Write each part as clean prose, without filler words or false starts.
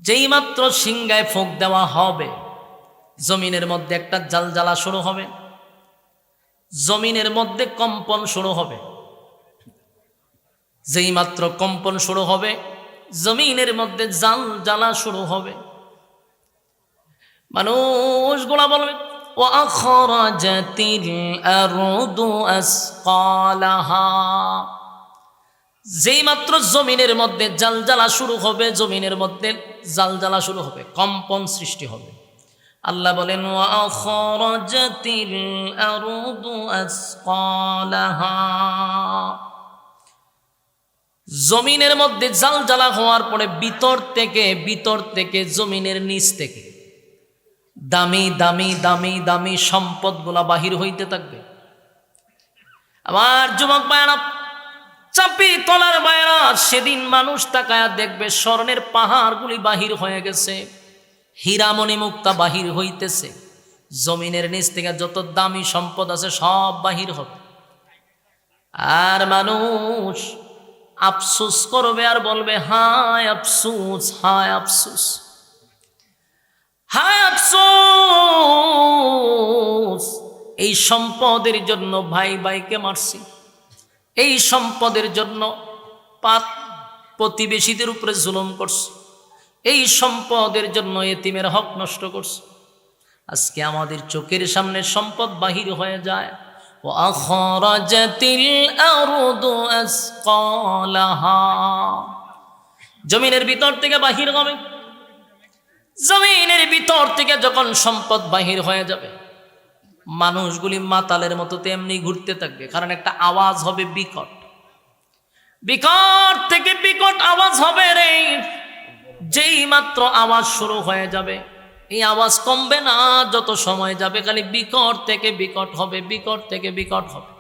যেই মাত্র সিংহায় ফুঁক দেওয়া হবে, জমিনের মধ্যে একটা জালজালা শুরু হবে, জমিনের মধ্যে কম্পন শুরু হবে। যেই মাত্র কম্পন শুরু হবে, জমিনের মধ্যে জালজালা শুরু হবে। মানুষগুলা বলবে ওয়াখরাজাতিল আরদু আসকালাহা। যেই মাত্র জমিনের মধ্যে জালজালা শুরু হবে, জমিনের মধ্যে জালজালা শুরু হবে, কম্পন সৃষ্টি হবে। আল্লাহ বলেন ওয়াখরাজাতিল আরদু আসকালাহা। জমিনের মধ্যে জালজালা হওয়ার পরে ভিতর থেকে জমিনের নিচ থেকে দামি দামি দামি দামি সম্পদগুলা বাহির হইতে থাকবে। আবার যুবক ভাইরা, চাপি তলার ভাইরা, সেদিন মানুষ তাকায়া দেখবে স্বর্ণের পাহাড়গুলি বাহির হয়ে গেছে, হীরামণি মুক্তা বাহির হইতেছে। জমিনের নিচ থেকে যত দামি সম্পদ আছে সব বাহির হবে। আর মানুষ আফসোস করবে আর বলবে হায় আফসোস, হায় আফসোস, হায় আফসোস। এই সম্পদের জন্য ভাই ভাইকে মারছি, এই সম্পদের জন্য প্রতিবেশীদের উপরে জুলুম করছি, এই সম্পদের জন্য এতিমের হক নষ্ট করছি। আজকে আমাদের চোখের সামনে সম্পদ বাহির হয়ে যায়। ওয়াখরাজাতিল আরদু আসকালাহা। জমিনের ভিতর থেকে বাহির হবে। জমিনের ভিতর থেকে যখন সম্পদ বাহির হয়ে যাবে, মানুষগুলি মাতালের মতো তেমনি ঘুরতে থাকবে। কারণ একটা আওয়াজ হবে বিকট, বিকট থেকে বিকট আওয়াজ হবে রে। যেই মাত্র আওয়াজ শুরু হয়ে যাবে, এই আওয়াজ কমবে না, যত সময় যাবে খালি বিকট থেকে বিকট হবে, বিকট থেকে বিকট হবে।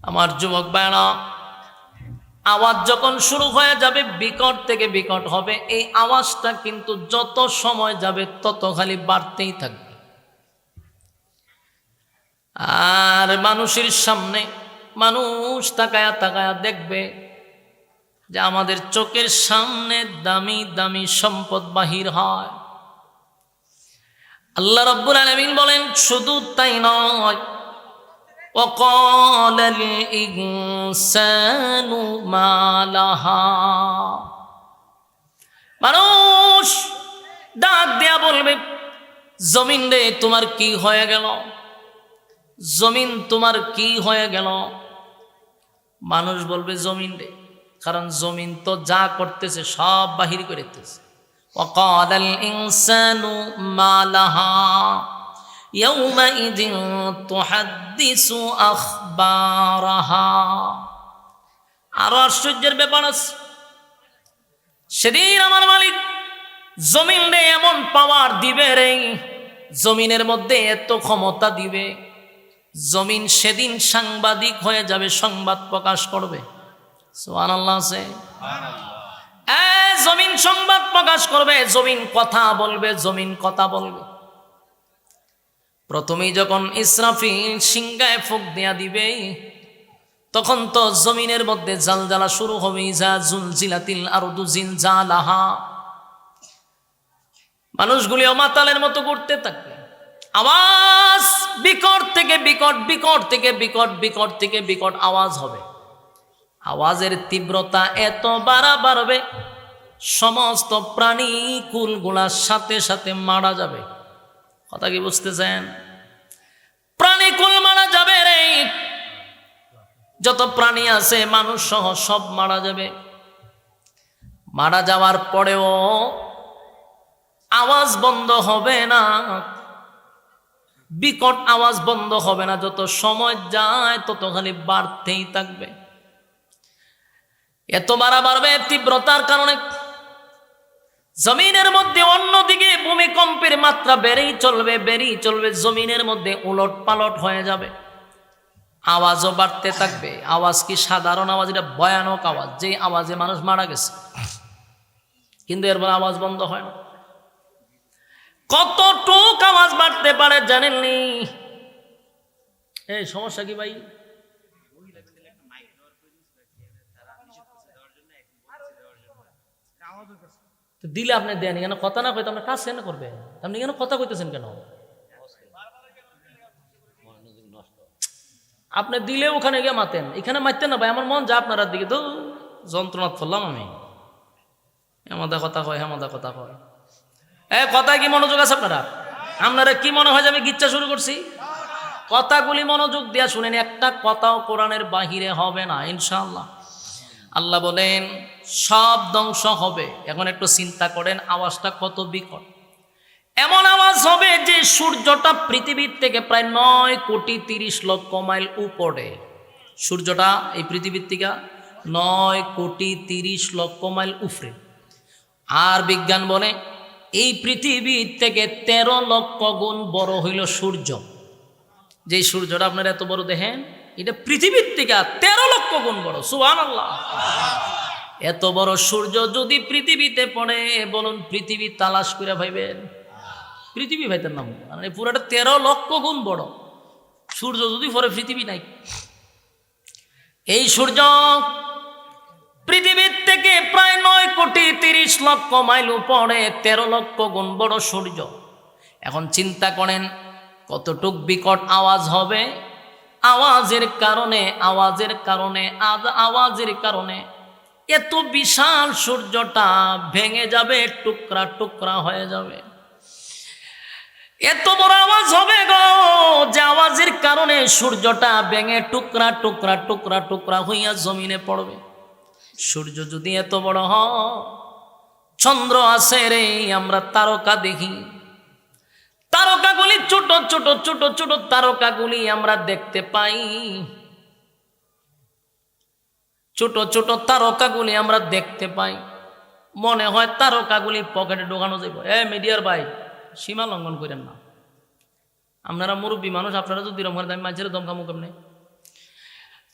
আমার যুবক ভাইরা, আওয়াজ যখন শুরু হয়ে যাবে বিকট থেকে বিকট হবে, এই আওয়াজটা কিন্তু যত সময় যাবে তত খালি বাড়তেই থাকবে। আর মানুষের সামনে মানুষ তাকায়া তাকায়া দেখবে যে আমাদের চোখের সামনে দামি দামি সম্পদ বাহির হয়। আল্লাহ রাব্বুল আলামিন বলেন শুধু তাই নয়, ওয়াকালাল ইনসানু মা লাহা। মানুষ ডাক দেয়া বলবে জমিন রে তোমার কি হয়ে গেল, জমিন তোমার কি হয়ে গেল। মানুষ বলবে জমিন রে, কারণ জমিন তো যা করতেছে সব বাহির করতেছে। ওয়াকালাল ইনসানু মা লাহা ইয়াউমাইযিন তুহাদ্দিসু আখবারাহা। আরো আশ্চর্যের ব্যাপার আছে, সেদিন আমার মালিক জমিন রে এমন পাওয়ার দিবে রে, জমিনের মধ্যে এত ক্ষমতা দিবে, জমিন সেদিন সাংবাদিক হয়ে যাবে, সংবাদ প্রকাশ করবে। সুবহানাল্লাহ আছে। জমিন সংবাদ প্রকাশ করবে, জমিন কথা বলবে, জমিন কথা বলবে। প্রথমেই যখন ইসরাফিল সিংহায় ফুঁক দেয়া দিবে, তখন তো জমিনের মধ্যে জালজালা শুরু হবে। ইজা জুলজিলাতিল আরদু জিলজালাহা। মানুষগুলিও মাতালের মতো ঘুরতে থাকবে। আওয়াজ বিকট থেকে বিকট, বিকট থেকে বিকট, বিকট থেকে বিকট আওয়াজ হবে। আওয়াজের তীব্রতা এত বাড়বে, সমস্ত প্রাণী কুলগুলার সাথে সাথে মারা যাবে। কথা কি বুঝতেছেন? প্রাণী কুল মারা যাবে রে, যত প্রাণী আছে মানুষ সহ সব মারা যাবে। মারা যাওয়ার পরেও আওয়াজ বন্ধ হবে না, বিকট আওয়াজ বন্ধ হবে না। যত সময় যায় তত খালি বাড়তেই থাকবে। এত বাড়বে তীব্রতার কারণে জমিনের মধ্যে অন্যদিকে ভূমিকম্পের মাত্রা বেড়েই চলবে, বেড়েই চলবে। জমিনের মধ্যে উলট পালট হয়ে যাবে, আওয়াজও বাড়তে থাকবে। আওয়াজ কি সাধারণ আওয়াজ, এটা ভয়ানক আওয়াজ, যে আওয়াজে মানুষ মারা গেছে, কিন্তু এরপর আওয়াজ বন্ধ হয় না। কতটুক আওয়াজ বাড়তে পারে জানেননি? এই সমস্যা কি ভাই? তো দিলে আপনি দেন, কেন কথা না কইতে আপনি কাজ কেন করবেন? আপনি কেন কথা কইতেছেন কেন? আপনি দিলে ওখানে গিয়ে মাতেন, এখানে মারতেন না ভাই। আমার মন যা আপনার দিকে তো যন্ত্রণা করলাম আমি। আমাদের কথা কয়, আমাদের কথা কয়, কথায় কি মনোযোগ আছে আপনারা? আপনারা কি মনে হয় যে আমি গিচ্ছা শুরু করছি? কথাগুলি মনোযোগ দিয়া শুনেন, একটা কথাও কোরআনের বাহিরে হবে না ইনশাআল্লাহ। আল্লাহ বলেন সব ধ্বংস হবে। এখন একটু চিন্তা করেন আওয়াজটা কত বিকট। এমন আওয়াজ হবে যে সূর্যটা পৃথিবীর থেকে প্রায় 9,30,00,000 মাইল উপরে। সূর্যটা এই পৃথিবীর থেকে 9,30,00,000 মাইল উপরে। আর বিজ্ঞান বলে এই পৃথিবীর থেকে 13 লক্ষ গুণ বড় হইল সূর্য। যে সূর্যটা আপনারা এত বড় দেখেন, এটা পৃথিবীর থেকে 13 লক্ষ গুণ বড়। সুবহানাল্লাহ। এত বড় সূর্য যদি পৃথিবীতে পড়ে, বলুন পৃথিবী তালাশ করে ভাইবেন? পৃথিবী ভাইতের নাম মানে পুরোটা 13 লক্ষ গুণ বড় সূর্য যদি পরে পৃথিবী নাই। এই সূর্য পৃথিবীর থেকে প্রায় 9,30,00,000 মাইল উপরে, 13 লক্ষ গুণ বড় সূর্য। এখন চিন্তা করেন কতটুক বিকট আওয়াজ হবে। আওয়াজের কারণে এত বিশাল সূর্যটা ভেঙে যাবে, টুকরা টুকরা হয়ে যাবে। এত বড় আওয়াজ হবে গো, যে আওয়াজের কারণে সূর্যটা ভেঙে টুকরা টুকরা টুকরা টুকরা হইয়া জমিনে পড়বে। সূর্য যদি এত বড় হয়, চন্দ্র আছে রে, আমরা তারকা দেখি, তারকাগুলি ছোট ছোট ছোট ছোট তারকাগুলি আমরা দেখতে পাই, ছোট ছোট তারকাগুলি আমরা দেখতে পাই। মনে হয় তারকাগুলি পকেটে ঢোকানো যাবে। মিডিয়ার ভাই, সীমা লঙ্ঘন করেন না। আপনারা মুরব্বী মানুষ, আপনারা যদি রকম আমি মাঝের দমকামু কেমনে?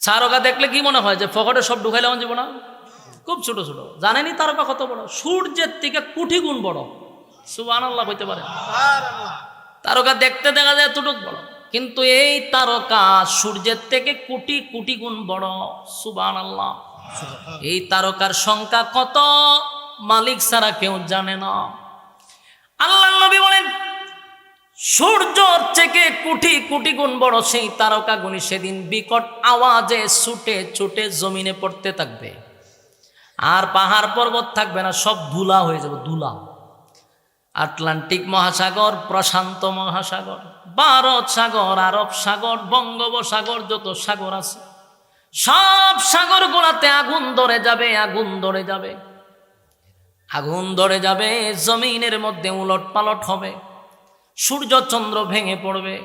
তারকা দেখলে কি মনে হয় যে পকেটে সব ঢুকাইলে আমার জীবন? খুব ছোট ছোট। জানেনি তারকা কত বড়? সূর্যের থেকে কোটি গুণ বড়। সুবহানাল্লাহ বলতে পারে? তারকা দেখতে দেখা যায় এতটুক বড়, কিন্তু এই তারকা সূর্যের থেকে কোটি কোটি গুণ বড়। সুবহানাল্লাহ। এই তারকার সংখ্যা কত মালিক ছাড়া কেউ জানে না। আল্লাহর নবী বলেন সূর্যর থেকে কোটি কোটি গুণ বড় সেই তারকাগুলি সেদিন বিকট আওয়াজে ছুটে ছুটে জমিনে পড়তে থাকবে। আর পাহাড় পর্বত থাকবে না, সব ধুলা হয়ে যাবে, ধুলা। আটলান্টিক মহাসাগর, প্রশান্ত মহাসাগর, ভারত সাগর, আরব সাগর, বঙ্গোপসাগর, যত সাগর আছে সব সাগর গুলাতে আগুন ধরে যাবে, আগুন ধরে যাবে, আগুন ধরে যাবে। জমিনের মধ্যে উলট পালট হবে, সূর্য চন্দ্র ভেঙে পড়বে,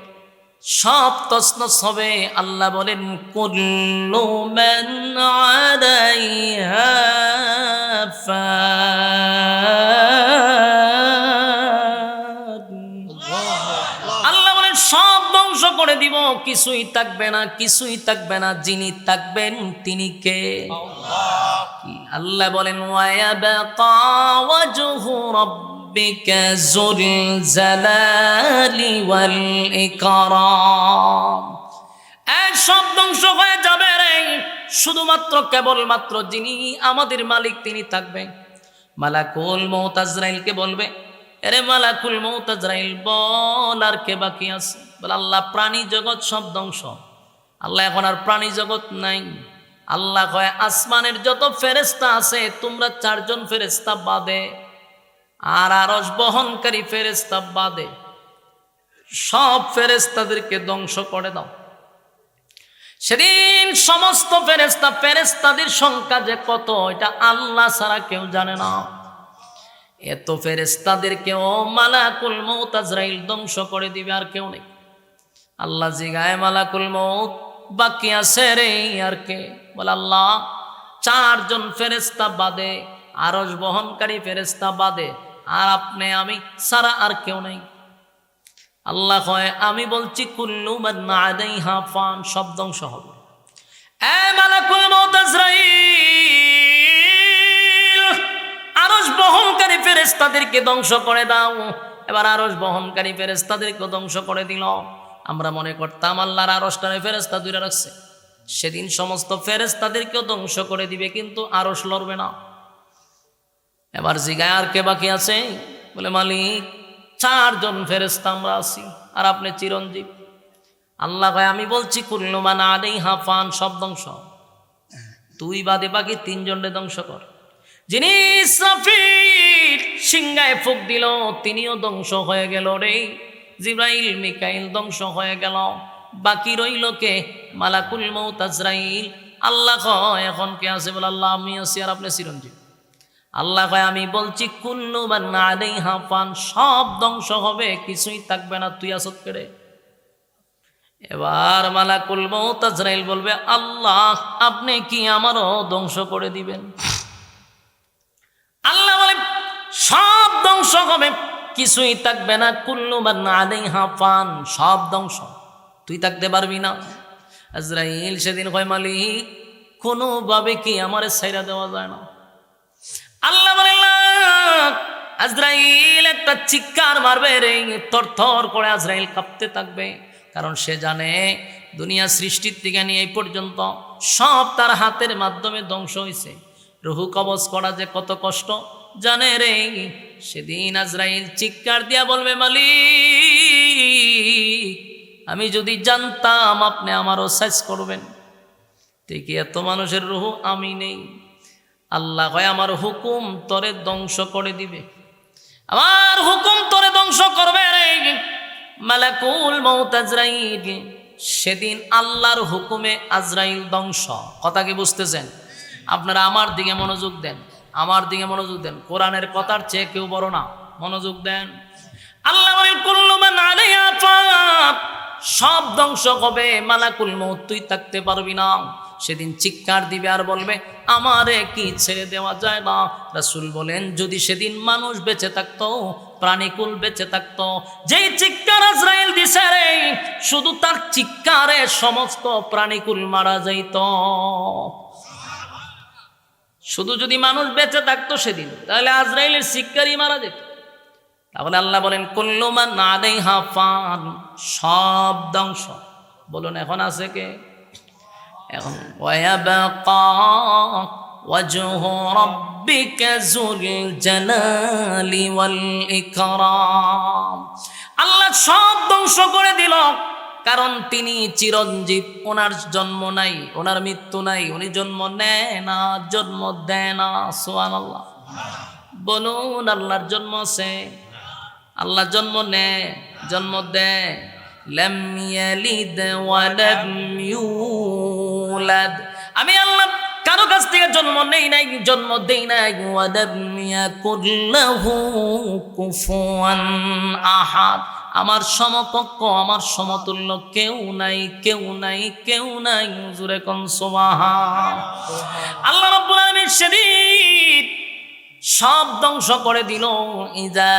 সব তছনছ হবে। আল্লাহ বলেন কুল্লু মান আলাইহা ফান। আল্লাহ বলেন সব ধ্বংস করে দিব, কিছুই থাকবে না, কিছুই থাকবে না। যিনি থাকবেন তিনি কে? আল্লাহ বলেন ওয়ায়াবকা ওয়াজহু রাব্বিকা যুল জালালি ওয়াল ইকরাম। সব ধ্বংস হয়ে যাবে রে, শুধুমাত্র কেবলমাত্র যিনি আমাদের মালিক তিনি থাকবেন। মালাকুল মউত আজরাইলকে বলবে, আরে মালাকুল মউত আজরাইল বল আর কে বাকি আছে? বলে আল্লাহ প্রাণী জগৎ সব ধ্বংস। আল্লাহ এখন আর প্রাণী জগৎ নাই। আল্লাহ কয় আসমানের যত ফেরেশতা আছে তোমরা 4 জন ফেরেশতা বাদে, আর আরশ বহনকারী ফেরেশতা বাদে সব ফেরেশতাদেরকে ধ্বংস করে দাও। সেদিন সমস্ত ফেরেশতাদের সংখ্যা যে কত এটা আল্লাহ ছাড়া কেউ জানে না। এত ফেরেশতাদেরকেও মালাকুল মউত আজরাইল ধ্বংস করে দিবে, আর কেউ নেই। আল্লাহ জিগায় মালাকুল মউত বাকি আছে রে আর কে? বলে আল্লাহ 4 জন ফেরেশতা বাদে, আরশ বহনকারী ফেরেশতা বাদে, আর আপনি আমি ছাড়া আর কেউ নেই। আল্লাহ কয় আমি বলছি কুল্লু মান আলাইহা ফান, সব ধ্বংস হবে। মালাকুল মউত আজরাইল আরশ বহনকারী ফেরেশতাদেরকে ধ্বংস করে দাও। এবার আরশ বহনকারী ফেরেশতাদেরকে ধ্বংস করে দিল। আমরা মনে করতাম আল্লাহর আরশটারে ফেরেশতা দূরে রাখছে, সেদিন সমস্ত ফেরেশতাদেরকেও ধ্বংস করে দিবে, কিন্তু আরশ লড়বে না। এবার জিগায় আর কে বাকি আছে? বলে মালিক 4 জন ফেরেশতা আমরা আছি, আর আপনি চিরঞ্জীব। আল্লাহ কয় আমি বলছি কুল্লু মান আলাইহা ফান, সব ধ্বংস, তুই বাদে বাকি 3 জনকে ধ্বংস কর। যিনি ইসরাফিল সিংহায় ফুঁক দিল তিনিও ধ্বংস হয়ে গেল রে। জিবরাইল মিকাইল ধ্বংস হয়ে গেল, বাকি রইল কে? মালাকুল মউত আজরাইল। আল্লাহ কয় এখন কে আছে? বলে আল্লাহ আমি আছি, আর আপনি চিরঞ্জীব। আল্লাহ কয় আমি বলছি কুল্লু মান আলাইহা ফান, সব ধ্বংস হবে, কিছুই থাকবে না, তুই আসত কেড়ে। এবার মালাকুল মউত আজরাইল বলবে আল্লাহ আপনি কি আমারও ধ্বংস করে দিবেন? আল্লাহ বলে সব ধ্বংস হবে, কিছুই থাকবে না। কুল্লু মান আলাইহা ফান, সব ধ্বংস, তুই থাকতে পারবি না। আজরাইল সেদিন কয় মালিক কোনোভাবে কি আমারে ছাইরা দেওয়া যায় না? আল্লাহ বলে আজরাইল একটা চিৎকার মারবে রে, থরথর করে আজরাইল কাঁপতে থাকবে, কারণ সে জানে দুনিয়া সৃষ্টির থেকে নিয়ে এই পর্যন্ত সব তার হাতের মাধ্যমে ধ্বংস হয়েছে। রুহু কবজ করা যে কত কষ্ট জানে রে। সেদিন আজরাইল চিৎকার দিয়া বলবে মালিক আমি যদি জানতাম আপনি আমারও শেষ করবেন, ঠিকই এত মানুষের রুহু আমি নেই। আল্লাহ কয় আমার হুকুম তরে ধ্বংস করে দিবে, আমার হুকুম তরে ধ্বংস করবে রে। মালাকুল মউত আজরাইল সেদিন আল্লাহর হুকুমে আজরাইল ধ্বংস। কথা কি বুঝতেছেন? আপনারা আমার দিকে মনোযোগ দেন, আমার দিকে মনোযোগ দেন, কোরআনের কথার চেয়ে কেউ বড় না, মনোযোগ দেন। আল্লাহ বলেন কুল্লু মান আলাইহা ফান, সব ধ্বংস হবে, মালাকুল মউত তুই থাকতে পারবি না। সেদিন চিৎকার দিবে আর বলবে আমারে কি ছেড়ে দেওয়া যায় না? রাসূল বলেন যদি সেদিন মানুষ বেঁচে থাকতো, প্রাণীকুল বেঁচে থাকতো, যেই চিৎকার আজরাইল দিছে রে, শুধু তার চিৎকারে সমস্ত প্রাণীকুল মারা যাইত। শুধু যদি মানুষ বেঁচে থাকতো সেদিন, তাহলে আজরাইলের চিৎকারই মারা যেত। তাহলে আল্লাহ বলেন কুল্লু মান আলাইহা ফান, সব ধ্বংস। বলুন এখন আছে কে? এখন ওয়ায়াবকা ওয়াজহু রাব্বিকা যুল জালালি ওয়াল ইকরাম। আল্লাহ সব ধ্বংস করে দিল, কারণ তিনি চিরঞ্জীব, ওনার জন্ম নাই, ওনার মৃত্যু নাই, উনি জন্ম নেয় না, জন্ম দেয় না। সুবহানাল্লাহ বলুন আল্লাহর জন্ম আছে? আল্লাহ জন্ম নেয়, জন্ম দেয়। লাম ইয়ালিদ ওয়া লাম ইউলাদ, আমি আল্লাহ কারো কাছ থেকে জন্ম নেই নাই, জন্ম দেই নাই। ওয়া লাম ইয়াকুল লাহু কুফুয়ান আহাদ, আমার সমকক্ষ, আমার সমতুল্য কেউ নাই, কেউ নাই, কেউ নাই। জোরে কোন সুবহান। আল্লাহ রাব্বুল আলামিন সেদিন সব ধ্বংস করে দিল। ইযা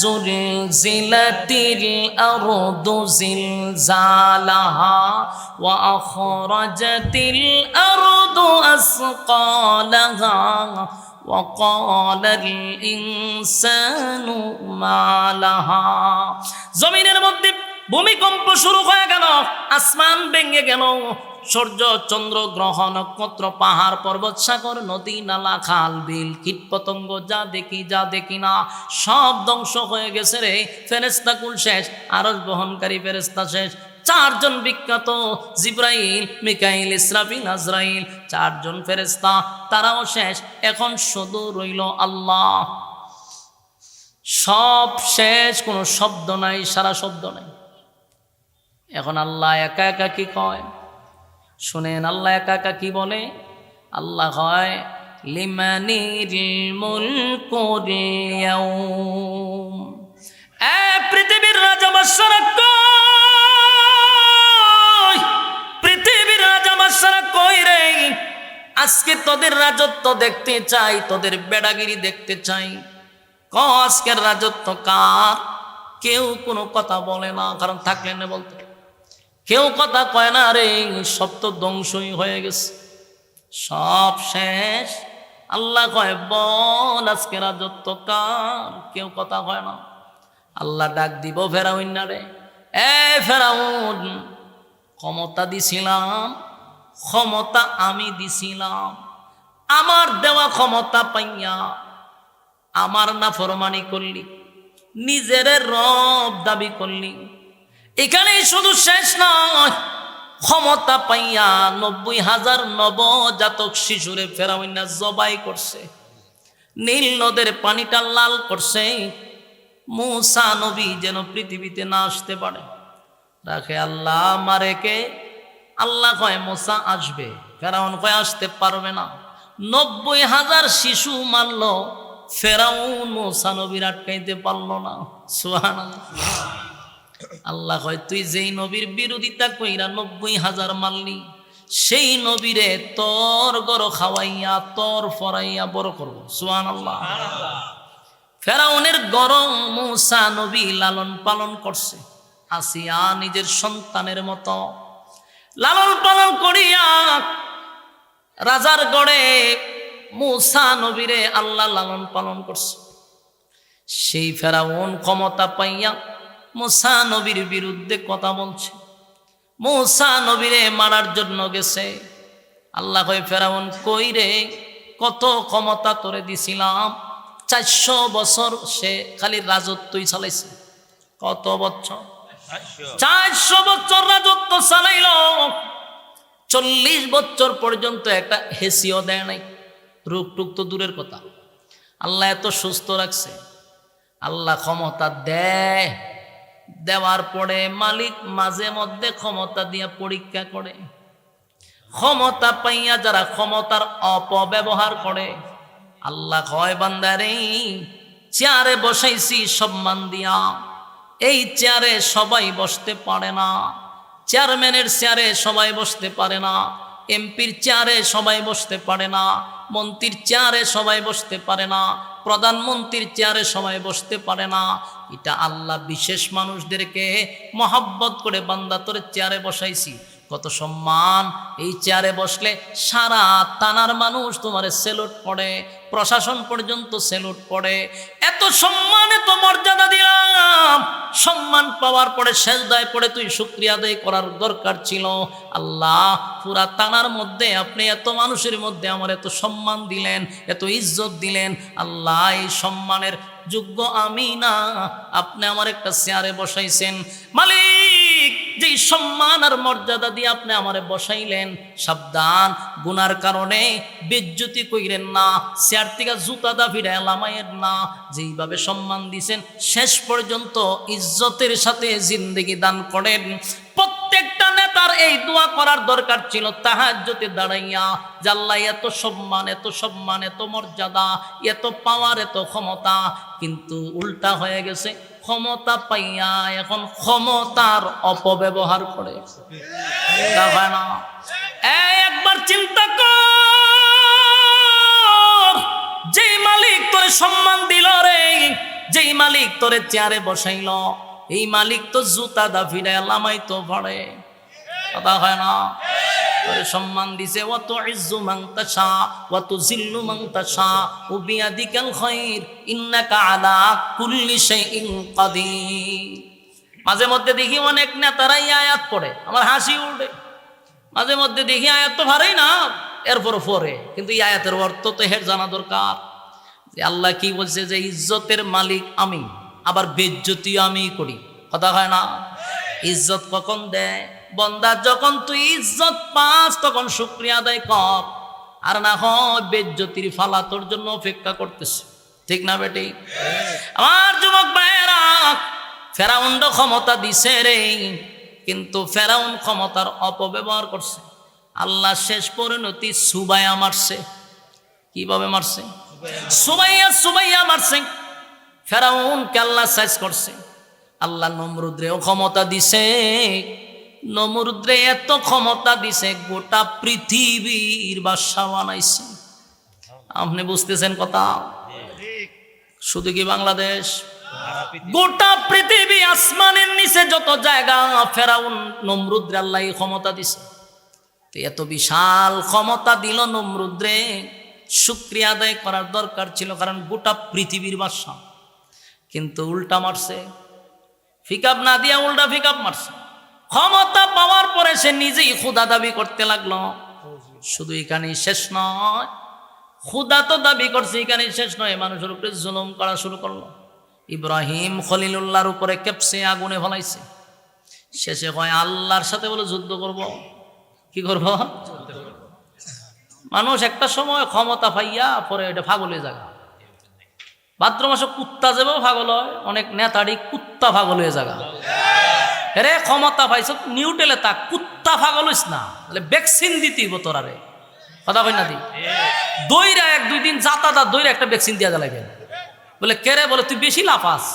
যুলজিলাতিল আরদু জিলজালাহা ওয়া আখরাজাতিল আরদু আসকালাহা ওয়া ক্বালাল ইনসানু মা লাহা। জমিনের মধ্যে ভূমিকম্প শুরু হয়ে গেল, আসমান ভেঙে গেল, সূর্য চন্দ্র গ্রহ নক্ষত্র পাহাড় পর্বত সাগর নদী নালা খাল বিল কীট পতঙ্গ যা দেখি যা দেখি না সব ধ্বংস হয়ে গেছে রে। ফেরেশতা কুল শেষ, আরশ বহনকারী ফেরেশতা শেষ। 4 জন বিখ্যাত জিবরাইল মিকাইল ইসরাফিল আজরাইল, 4 জন ফেরেশতা তারাও শেষ। এখন শুধু রইল আল্লাহ। সব শেষ, কোনো শব্দ নাই, সারা শব্দ নাই। এখন আল্লাহ একা একা কি কয় শুনেন, আল্লাহ একা একা কি বলে? আল্লাহ হয় লিমানিল মুলকুল ইয়াউম, এ পৃথিবীর রাজা বাদশারা কই, পৃথিবীর রাজা বাদশারা কই রে? আজকে তোদের রাজত্ব দেখতে চাই, তোদের বেড়াগিরি দেখতে চাই। আজকের রাজত্ব কার? কেউ কোনো কথা বলে না, কারণ থাকলে না বলতে। কেউ কথা কয় না রে, সব তো ধ্বংসই হয়ে গেছে, সব শেষ। আল্লাহ কয় বল আজকে রাজত্ব কার? কেউ কথা কয় না। আল্লাহ ডাক দিব ফেরাউন না রে, এ ফেরাউন, ক্ষমতা দিছিলাম, ক্ষমতা আমি দিছিলাম, আমার দেওয়া ক্ষমতা পাইয়া আমার নাফরমানি করলি, নিজের রব দাবি করলি। এখানে শুধু শেষ নয়, ক্ষমতা পাইয়া 90,000 নবজাতক শিশুরে ফেরাউন জবাই করছে, নীল নদের পানিটা লাল করছে। মূসা নবী যেন পৃথিবীতে না আসতে পারে। রাখে আল্লাহ মারেকে, আল্লাহ কয় মূসা আসবে, ফেরাউন কয় আসতে পারবে না। 90,000 শিশু মারল, ফেরাউন মূসা নবীর আটকাইতে পারল না। সুবহানাল্লাহ। আল্লাহ কয় তুই যেই নবীর বিরোধিতা কইরা 90,000 মারলি, সেই নবীরে তোর গর খাওয়াইয়া তোর ফরাইয়া বড় করবো। সুবহানাল্লাহ। ফেরাউনের গরম মূসা নবী লালন পালন করছে, আসিয়া নিজের সন্তানের মতো লালন পালন করিয়া রাজার গড়ে মূসা নবীরে আল্লাহ লালন পালন করছে। সেই ফেরাউন ক্ষমতা পাইয়া মূসা নবীর বিরুদ্ধে কথা বলছে, মূসা নবীরে মারার জন্য গেছে। আল্লাহ কয় ফেরাউন কই রে, কত ক্ষমতা তোরে দিছিলাম, 400 বছর সে খালি রাজত্বই চালাইছে। কত বছর? 400 বছর রাজত্ব চালাইল। 40 বছর পর্যন্ত একটা হেসিও দেয় নাই, রোগ টুক তো দূরের কথা। আল্লাহ এত সুস্থ রাখছে। আল্লাহ ক্ষমতা দেয়, দেওয়ার পরে মালিক মাঝে মধ্যে ক্ষমতা দিয়া পরীক্ষা করে। ক্ষমতা পাইয়া যারা ক্ষমতার অপব্যবহার করে, আল্লাহ কয় বান্দারে চেয়ারে বসাইছি সম্মান দিয়া, এই চেয়ারে সবাই বসতে পারে না। চেয়ারম্যানের চেয়ারে সবাই বসতে পারে না, এমপির চেয়ারে সবাই বসতে পারে না, মন্ত্রীর চেয়ারে সবাই বসতে পারে না, প্রধানমন্ত্রীর চেয়ারে সবাই বসতে পারে না। এটা আল্লাহ বিশেষ মানুষদেরকে মহব্বত করে বান্দা তোর চেয়ারে বসাইছি, কত সম্মান। এই চেয়ারে বসলে সারা থানার মানুষ তোমারে সেলুট করে, প্রশাসন পর্যন্ত সেলুট করে। এত সম্মান এত মর্যাদা দিলাম, সম্মান পাওয়ার পরে সেজদায় পড়ে তুই শুকরিয়া আদায় করার দরকার ছিল। আল্লাহ পুরা থানার মধ্যে আপনি এত মানুষের মধ্যে আমার এত সম্মান দিলেন, এত ইজ্জত দিলেন। আল্লাহ এই সম্মানের যোগ্য আমি না, আপনি আমার একটা চেয়ারে বসাইছেন। মালিক যেই সম্মান আর মর্যাদা দিয়ে আপনি আমারে বসাইলেন, সাবধান গুনার কারণে বেজ্জতি কইরেন না, চেয়ার থেকে জুতা দা ফিরায় লামাইয়ের না। যেইভাবে সম্মান দিছেন শেষ পর্যন্ত ইজ্জতের সাথে জিন্দেগি দান করেন। প্রত্যেকটা নেতার এই দোয়া করার দরকার ছিল তাহাজ্জুদে দাঁড়াইয়া, জাল্লা এত সম্মান এত সম্মান এত মর্যাদা এত পাওয়ার এত ক্ষমতা, কিন্তু উল্টা হয়ে গেছে। ক্ষমতা পাইয়া এখন ক্ষমতার অপব্যবহার করে। না একবার চিন্তা কর, যেই মালিক তোরে সম্মান দিল রে, যেই মালিক তোরে চেয়ারে বসাইল, এই মালিক তো জুতা দা ফিরায় লামাই তো পড়ে। কথা হয় না? তোরে সম্মান দিছে, ওয়া তুইজ্জু মান তাশা ওয়া তুযিল্লু মান তাশা ওয়া বিয়াদিকাল খায়র ইন্নাকা আলা কুল্লি শাইইন কাদির। মাঝে মধ্যে দেখি অনেক নেতারাই আয়াত পড়ে, আমার হাসি উঠে। মাঝে মধ্যে দেখি আয়াত তো ভারী না, এরপর পড়ে, কিন্তু এই আয়াতের অর্থ তো হের জানা দরকার যে আল্লাহ কি বলছে, যে ইজ্জতের মালিক আমি, আবার বেজ্জতিও আমি করি। কথা হয় না? ইজ্জত কখন দেয় বন্দা? যখন তুই ইজ্জত পাস তখন শুকরিয়া আদায় কর, আর না হয় বেজ্জতির ফালা তোর জন্য অপেক্ষা করতেছে। ঠিক না বেটি? আমার যুবক ভাইয়েরা, ফেরাউন ক্ষমতা দিছে রে, কিন্তু ফেরাউন ক্ষমতার অপব্যবহার করছে। আল্লাহ শেষ পরিণতি সুবাইয়া মারছে। কিভাবে মারছে? সুবাইয়া মারছে। ফেরাউনকে আল্লাহ সাইজ করছে। আল্লাহ নমরুদ্রেও ক্ষমতা দিছে। নমরুদ্রে এত ক্ষমতা দিছে, গোটা পৃথিবীর বাদশা বানাইছে। আপনি বুঝতেছেন কথা? শুধু কি বাংলাদেশ, গোটা পৃথিবী, আসমানের নিচে যত জায়গা, ফেরাউন নমরুদ্রে আল্লাহ ক্ষমতা দিছে। এত বিশাল ক্ষমতা দিল নমরুদ্রে, শুকরিয়া আদায় করার দরকার ছিল, কারণ গোটা পৃথিবীর বাদশা। কিন্তু উল্টা মারছে, ফিকাপ না দিয়া উল্টা ফিকাপ মারছে। ক্ষমতা পাওয়ার পরে সে নিজেই খোদা দাবি করতে লাগলো। শুধু এখানেই শেষ নয়, খুদা তো দাবি করছে, এখানে শেষ নয়, মানুষের উপরে জুলুম করা শুরু করলো। ইব্রাহিম খলিলুল্লাহর উপরে কেপসে আগুনে ফলাইছে। শেষে কয় আল্লাহর সাথে বলে যুদ্ধ করব। কি করব? মানুষ একটা সময় ক্ষমতা পাইয়া পরে এটা পাগলের জায়গা। ভাদ্র মাসে কুত্তা যাবেও পাগল হয়, অনেক নেতাড়ি কুত্তা পাগল হয়ে জায়গা। রে ক্ষমতা পাইছ নিউটেলে তা কুত্তা পাগল হইস না, ভ্যাকসিন দিতেইব তোরারে। কথা কই না দি দইরা 1-2 দিন যাতা দইরা একটা ভ্যাকসিন দিয়া জ্বালাইবেন। বলে কেরে? বলে তুই বেশি লাফাস,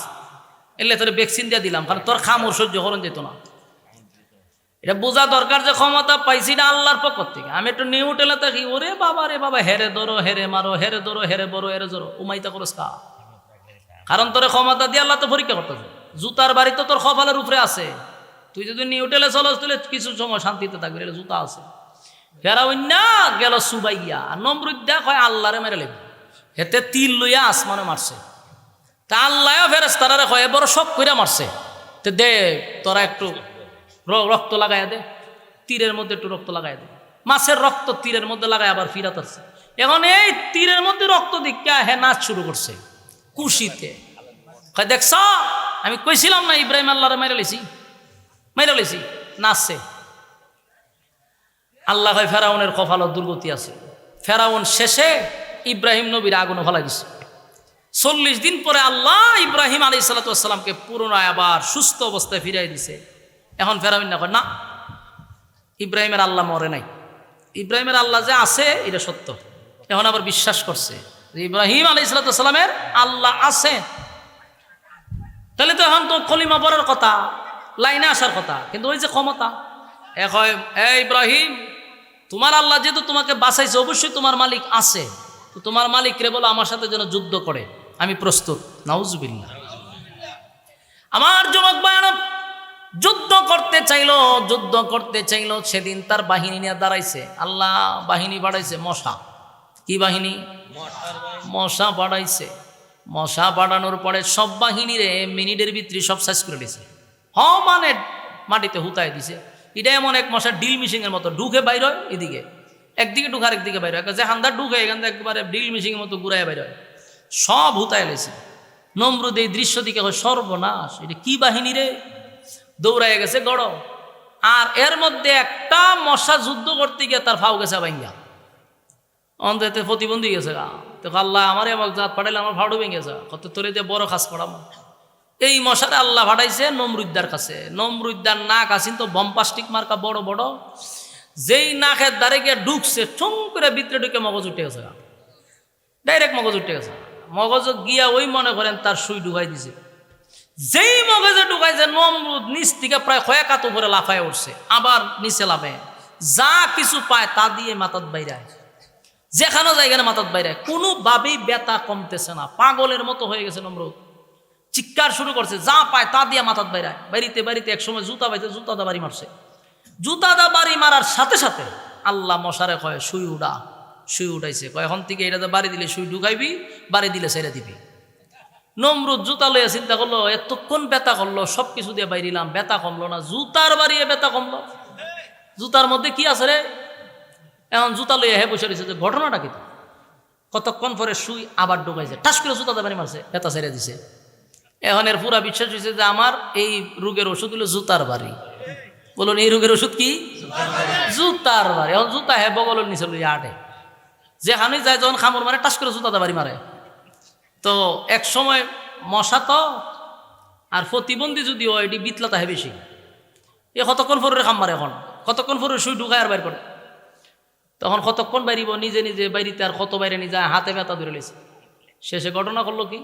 এলে তোর ভ্যাকসিন দিয়ে দিলাম, কারণ তোর খামর সহ্য করন যেত না। এটা বোঝা দরকার যে ক্ষমতা পাইছি না আল্লাহর পক্ষ থেকে। আমি একটু নিউটেলে থাকি, ওরে বাবা রে বাবা, হেরে ধরো হেরে মারো, হেরে ধরো হেরে বড়ো হেরে জোরো, উমাইতা করস কা? কারণ তোর ক্ষমতা দিয়ে আল্লাহ তো পরীক্ষা করতেছে। জুতার বাড়ি তো তোর কপালের উপরে আছে। তুই যদি নিউটেলে চলস তুলে কিছু সময় শান্তিতে থাকবি, জুতা আছে। ফেরাউন্না গেল সুবাইয়া, আর নমরুদ কয় আল্লাহরে মেরে লেগে, হেতে তিল লইয়া আসমানে মারছে। তা আল্লাহ ফেরেশতারা কয় বড় শখ কইরা মারছে, তো দে তোরা একটু রক্ত লাগাইয়া দে, তীরের মধ্যে একটু রক্ত লাগাই দে। মাছের রক্ত তীরের মধ্যে লাগাই আবার ফিরাত আসছে। এখন এই তীরের মধ্যে রক্ত দিকা হে নাচ শুরু করছে খুশিতে। দেখছ আমি কইছিলাম না ইব্রাহিম আল্লাহরে মেরে লেছি, নাচছে। আল্লাহ হয় ফেরাউনের কপালত দুর্গতি আছে। ফেরাউন শেষে ইব্রাহিম নবীর আগুনে ফেলাই দিছে। 40 দিন পরে আল্লাহ ইব্রাহিম আলাইহিস সালামকে পুনরায় আবার সুস্থ অবস্থায় ফিরাই দিছে। এখন ফেরাউন না কয় না, ইব্রাহিমের আল্লাহ মরে নাই, ইব্রাহিমের আল্লাহ যে আছে এটা সত্য। এখন আবার বিশ্বাস করছে যে ইব্রাহিম আলাইহিস সালামের আল্লাহ আছে। তাহলে তো এখন তো কলিমা পড়ার কথা, লাইনে আসার কথা, কিন্তু ওই যে ক্ষমতা। ইব্রাহিম তোমার আল্লাহ যেহেতু তোমাকে বাঁচাইছে, অবশ্যই তোমার মালিক আছে, তো তোমার মালিক রে বলো আমার সাথে যেন যুদ্ধ করে, আমি প্রস্তুত। নাউজুবিল্লাহ। আমার যুবক ভাইরা যুদ্ধ করতে চাইলো, সেদিন তার বাহিনী নিয়ে দাঁড়াইছে। আল্লাহ বাহিনী বাড়াইছে, মশা। কি বাহিনী? মশা বাড়াইছে। মশা বাড়ানোর পরে সব বাহিনী রে মিনিটের ভিতরে সব শেষ করে দিছে। মানে মাটিতে হুতায় দিছে। এটা এমন এক মশা ডিল মিশিং এর মতো ঢুকে বাইর হয়, এদিকে একদিকে ঢুকে আরেকদিকে বাইর হয়, যে হান্দার ঢুকে এখান থেকে একবারে ডিল মিশিং এর মতো ঘুরায় বাইর হয়, সব হুতায় লেছে। নমরুদ এই দৃশ্য দিকে হয় সর্বনাশ, এটা কি বাহিনী রে? দৌড়াইয়া গেছে গড়। আর এর মধ্যে একটা মশা যুদ্ধ করতে গিয়ে তার ফাও গেছে ভাঙ্গা, অন্তত প্রতিবন্ধী গেছে। তো আল্লাহ আমার জাত পাঠাইলে আমার ফাউডু ভেঙে গেছে, কত তোরে দিয়ে বড় কাজ করাম। এই মশারে আল্লাহ পাঠাইছে নমরুদ্দার কাছে। নমরুদ্দার নাক আসিন তো বম্পাস্টিক মার্কা বড় বড়, যেই নাকের দ্বারে গিয়ে ঢুকছে ঠুং করে ভিতরে ঢুকে মগজ উঠে গেছে, ডাইরেক্ট মগজ উঠে গেছে। মগজ গিয়া ওই মনে করেন তার সুই ঢুকাই দিছে। যেই মগজে ঢুকাইছে নমরুদ নিচ থেকে প্রায় কয়েক হাত উপরে লাফায় উঠছে, আবার নিচে লাফে, যা কিছু পায় তা দিয়ে মাথাত বাইরায়, যেখানে জায়গায় মাথাত বাইরায়, কোনোভাবেই ব্যথা কমতেছে না, পাগলের মতো হয়ে গেছে নমরুদ। চিৎকার শুরু করছে, যা পায় তা দিয়ে মাথাত বাইরায়। বাড়িতে এক সময় জুতা পাইছে, জুতা দা বাড়ি মারছে। জুতা দা বাড়ি মারার সাথে সাথে আল্লাহ মশারে কয় সুই উঠাইছে, কয় এখন থেকে এটাতে বাড়ি দিলে সুই ঢুকাইবি, বাড়ি দিলে ছেড়ে দিবি। নমরুদ জুতা লইয়া চিন্তা করলো, এতক্ষণ ব্যথা করলো, সব কিছু দিয়ে বাইরিলাম, ব্যথা কমলো না, জুতার বাড়িয়ে ব্যথা কমলো। জুতার মধ্যে কি আছে রে? এখন জুতা লইয়া হে বসে রয়েছে, যে ঘটনাটা কি? কতক্ষণ পরে সুই আবার ঢুকাইছে, ঠাস করে জুতা বাড়ি মারছে, ব্যথা ছেড়ে দিছে। এখন এর পুরা বিশ্বাস হয়েছে যে আমার এই রোগের ওষুধ হলো জুতার বাড়ি। বলুন এই রোগের ওষুধ কি? জুতার বাড়ি। এখন জুতা হে বগলের নিচে লইয়া আটে, যেখানে যায় যখন খামর মারে টাস করে জুতা বাড়ি মারে। তো এক সময় মশা তো আর প্রতিবন্ধী যদি হয়, এটি বিতলাতা হে বেশি। এ কতক্ষণ পরে খাম মারে, এখন কতক্ষণ পরে সুই ঢুকায় আর বাইর করে, তখন কতক্ষণ বাইরিব, নিজে বাইরিতে আর কত বাইরে নিয়ে যায়, হাতে ব্যথা ধরে লেছে। শেষে ঘটনা করলো কি,